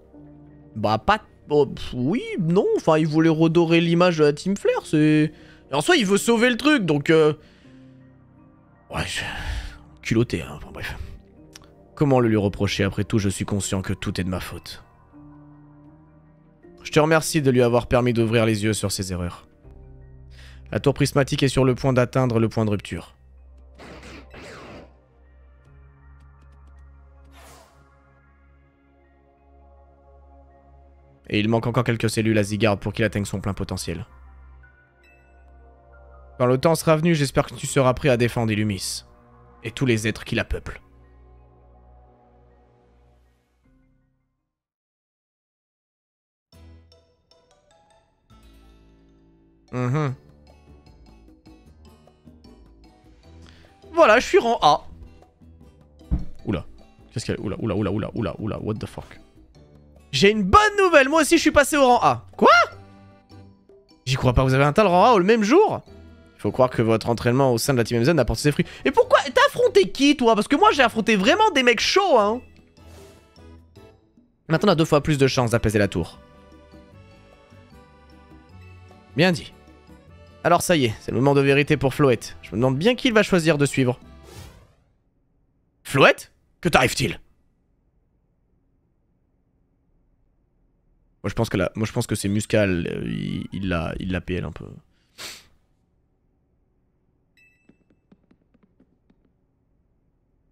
Bah, pas... Oh, oui, non, enfin, il voulait redorer l'image de la Team Flare, c'est... Et en soi, il veut sauver le truc, donc... Ouais, culotté, hein, enfin bref. Comment le lui reprocher? Après tout, je suis conscient que tout est de ma faute. Je te remercie de lui avoir permis d'ouvrir les yeux sur ses erreurs. La tour prismatique est sur le point d'atteindre le point de rupture. Et il manque encore quelques cellules à Zygarde pour qu'il atteigne son plein potentiel. Quand le temps sera venu, j'espère que tu seras prêt à défendre Illumis. Et tous les êtres qui la peuplent. Voilà, je suis rang A. Oula. Qu'est-ce qu'il y a? Oula, what the fuck. J'ai une bonne nouvelle, moi aussi je suis passé au rang A. Quoi? J'y crois pas, vous avez un tel rang A le même jour? Il faut croire que votre entraînement au sein de la Team MZ n'a porté ses fruits. Et pourquoi? T'as affronté qui, toi? Parce que moi j'ai affronté vraiment des mecs chauds, hein. Maintenant on a 2 fois plus de chances d'apaiser la tour. Bien dit. Alors ça y est, c'est le moment de vérité pour Floette. Je me demande bien qui il va choisir de suivre. Floette? Que t'arrive-t-il? Moi je pense que c'est Muscal, il l'a PL un peu.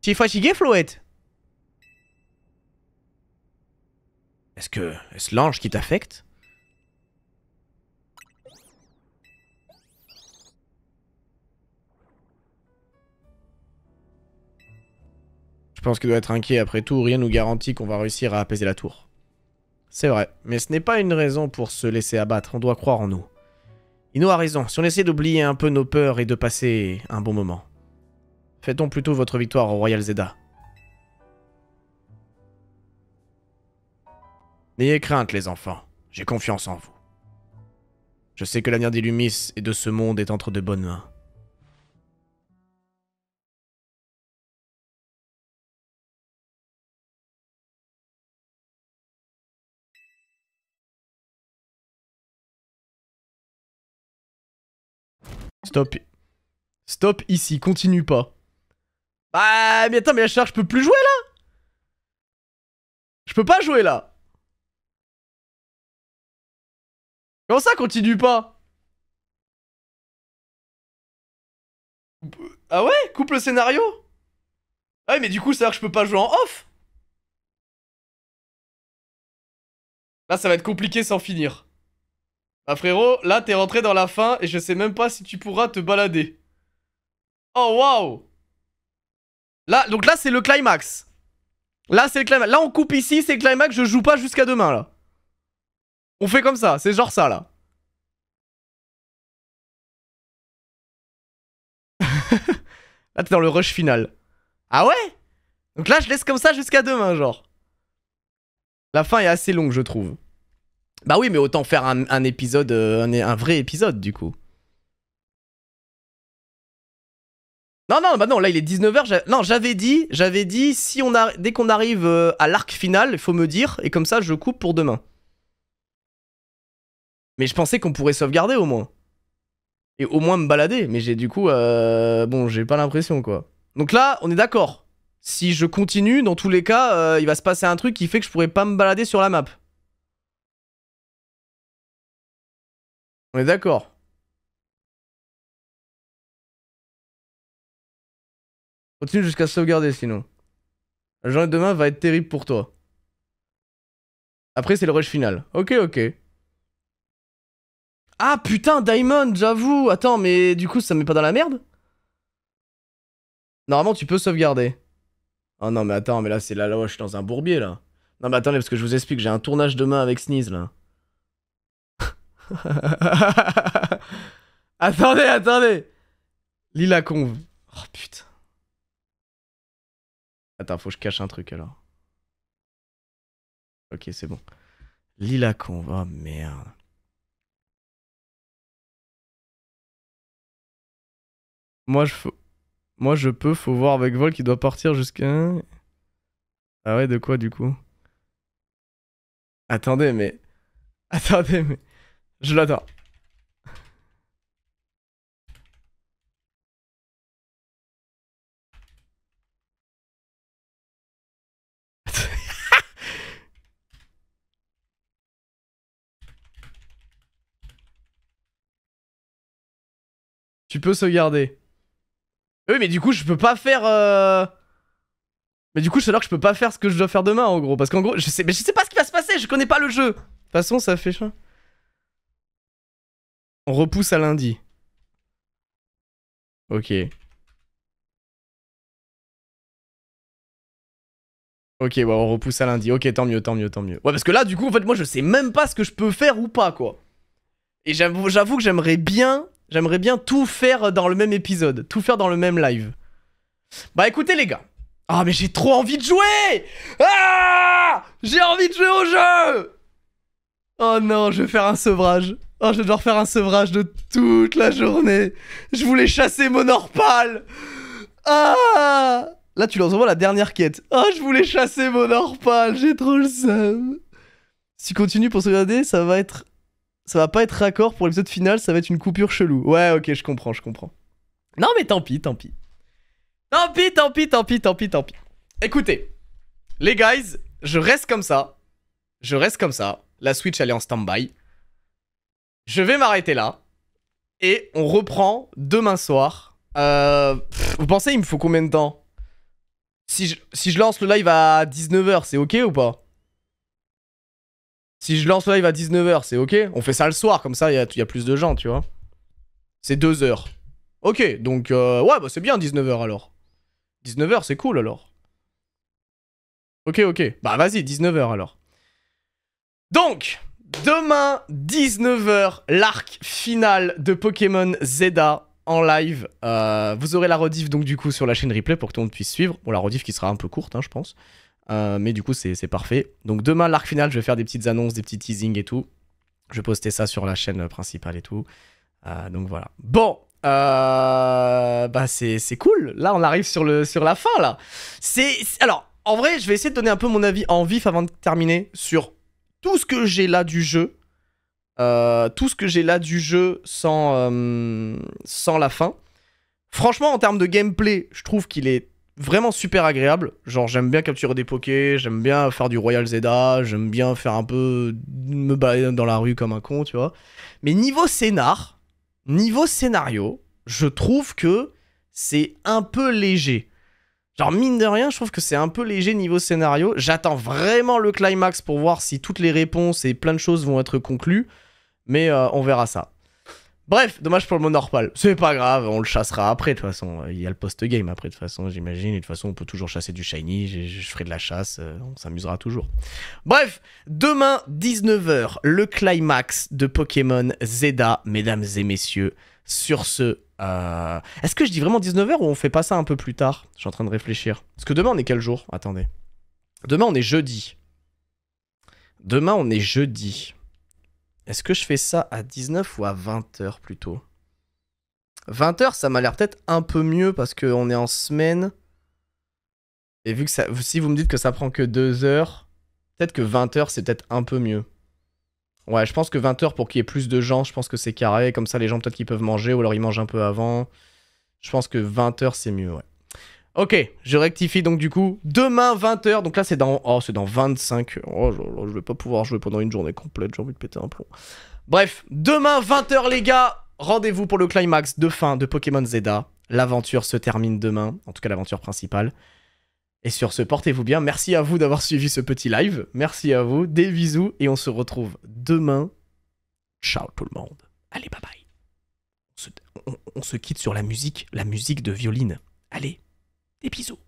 Tu es fatigué, Floette? Est-ce l'ange qui t'affecte? Je pense qu'il doit être inquiet. Après tout, rien nous garantit qu'on va réussir à apaiser la tour. C'est vrai, mais ce n'est pas une raison pour se laisser abattre. On doit croire en nous. Ino a raison. Si on essaie d'oublier un peu nos peurs et de passer un bon moment. Fêtons plutôt votre victoire au Royal Zeda. N'ayez crainte, les enfants. J'ai confiance en vous. Je sais que l'avenir d'Illumis et de ce monde est entre de bonnes mains. Stop. Stop ici, continue pas. Bah, mais attends, mais je peux plus jouer là? Je peux pas jouer là. Comment ça, continue pas? Ah ouais? Coupe le scénario? Ah ouais, mais du coup, ça veut dire que je peux pas jouer en off? Là, ça va être compliqué sans finir. Ah frérot, là, t'es rentré dans la fin et je sais même pas si tu pourras te balader. Oh, waouh! Là, donc là, c'est le climax. Là, c'est le climax. Là, on coupe ici, c'est le climax, je joue pas jusqu'à demain, là. On fait comme ça, c'est genre ça, là. Là, t'es dans le rush final. Ah ouais? Donc là, je laisse comme ça jusqu'à demain, genre. La fin est assez longue, je trouve. Bah oui, mais autant faire un épisode, un vrai épisode, du coup. Non, non, bah non, là, il est 19h. Non, j'avais dit, si on a, dès qu'on arrive à l'arc final, il faut me dire, et comme ça, je coupe pour demain. Mais je pensais qu'on pourrait sauvegarder, au moins. Et au moins me balader, mais j'ai du coup, bon, j'ai pas l'impression, quoi. Donc là, on est d'accord. Si je continue, dans tous les cas, il va se passer un truc qui fait que je pourrais pas me balader sur la map. On est d'accord. Continue jusqu'à sauvegarder, sinon. La journée de demain va être terrible pour toi. Après, c'est le rush final. Ok, ok. Ah, putain, Diamond, j'avoue. Attends, mais du coup, ça me met pas dans la merde? Normalement, tu peux sauvegarder. Oh non, mais attends, mais là, c'est là, je suis dans un bourbier, là. Non, mais attendez, parce que je vous explique, j'ai un tournage demain avec Sneeze, là. Attendez, attendez. Lila Conve. Oh, putain. Attends, faut que je cache un truc, alors. Ok, c'est bon. Lila Conve, oh merde. Moi, je peux, faut voir avec Vol qui doit partir jusqu'à... Ah ouais, de quoi, du coup? Attendez, mais... Attendez, mais... Je l'attends. Tu peux sauvegarder. Oui, mais du coup, je peux pas faire... Mais du coup, c'est alors que je peux pas faire ce que je dois faire demain, en gros. Parce qu'en gros, je sais pas ce qui va se passer, je connais pas le jeu. façon, ça fait chiant. On repousse à lundi. Ok. Ok, ouais, on repousse à lundi. Ok, tant mieux, tant mieux, tant mieux. Ouais, parce que là, du coup, en fait, moi, je sais même pas ce que je peux faire ou pas, quoi. Et j'avoue que j'aimerais bien tout faire dans le même épisode. Tout faire dans le même live. Bah, écoutez, les gars. Ah, mais j'ai trop envie de jouer! Ah! J'ai envie de jouer au jeu! Oh non, je vais faire un sevrage. Oh, je vais devoir faire un sevrage de toute la journée. Je voulais chasser mon Orpal. Ah! Là, tu lances vraiment la dernière quête. Oh, je voulais chasser mon Orpal. J'ai trop le seum. Si tu continues pour sauvegarder, ça va pas être raccord pour l'épisode final. Ça va être une coupure chelou. Ouais, ok, je comprends, je comprends. Non, mais tant pis, tant pis. Tant pis, tant pis, tant pis, tant pis, tant pis. Écoutez, les guys, je reste comme ça. Je reste comme ça. La Switch, elle est en stand-by. Je vais m'arrêter là. Et on reprend demain soir. Vous pensez, il me faut combien de temps? Si je lance le live à 19h, c'est ok ou pas? Si je lance le live à 19h, c'est ok? On fait ça le soir, comme ça, il y a plus de gens, tu vois. C'est 2 heures. Ok, donc, ouais, bah c'est bien 19h alors. 19h, c'est cool alors. Ok, ok. Bah vas-y, 19h alors. Donc, demain, 19h, l'arc final de Pokémon Zeda en live. Vous aurez la rediff donc du coup sur la chaîne replay pour que tout le monde puisse suivre. Bon, la rediff qui sera un peu courte, hein, je pense. Mais du coup, c'est parfait. Donc demain, l'arc final, je vais faire des petites annonces, des petits teasings et tout. Je vais poster ça sur la chaîne principale et tout. Donc voilà. Bon, bah c'est cool. Là, on arrive sur la fin, là. Alors, en vrai, je vais essayer de donner un peu mon avis en vif avant de terminer sur tout ce que j'ai là du jeu. Tout ce que j'ai là du jeu sans la fin. Franchement, en termes de gameplay, je trouve qu'il est vraiment super agréable. Genre, j'aime bien capturer des pokés, j'aime bien faire du Royal Zeda, j'aime bien faire un peu... me balader dans la rue comme un con, tu vois. Mais niveau scénario, je trouve que c'est un peu léger. Genre, mine de rien, je trouve que c'est un peu léger niveau scénario. J'attends vraiment le climax pour voir si toutes les réponses et plein de choses vont être conclues. Mais on verra ça. Bref, dommage pour le Monorpal. C'est pas grave, on le chassera après, de toute façon. Il y a le post-game après, de toute façon, j'imagine. Et de toute façon, on peut toujours chasser du shiny. Je ferai de la chasse, on s'amusera toujours. Bref, demain, 19h, le climax de Pokémon Zeda, mesdames et messieurs. Sur ce, est-ce que je dis vraiment 19h ou on fait pas ça un peu plus tard? Je suis en train de réfléchir. Parce que demain, on est quel jour? Attendez. Demain, on est jeudi. Demain, on est jeudi. Est-ce que je fais ça à 19 ou à 20h plutôt? 20h, ça m'a l'air peut-être un peu mieux parce qu'on est en semaine. Et vu que ça, si vous me dites que ça prend que 2 heures, peut-être que 20h, c'est peut-être un peu mieux. Ouais, je pense que 20h pour qu'il y ait plus de gens, je pense que c'est carré. Comme ça, les gens peut-être qu'ils peuvent manger ou alors ils mangent un peu avant. Je pense que 20h, c'est mieux, ouais. Ok, je rectifie donc du coup. Demain, 20h, donc là c'est dans... Oh, c'est dans 25 heures. Oh, je vais pas pouvoir jouer pendant une journée complète, j'ai envie de péter un plomb. Bref, demain, 20h les gars, rendez-vous pour le climax de fin de Pokémon Zeda. L'aventure se termine demain, en tout cas l'aventure principale. Et sur ce, portez-vous bien. Merci à vous d'avoir suivi ce petit live. Merci à vous, des bisous, et on se retrouve demain. Ciao tout le monde. Allez, bye bye. On se quitte sur la musique de violine. Allez. Des bisous.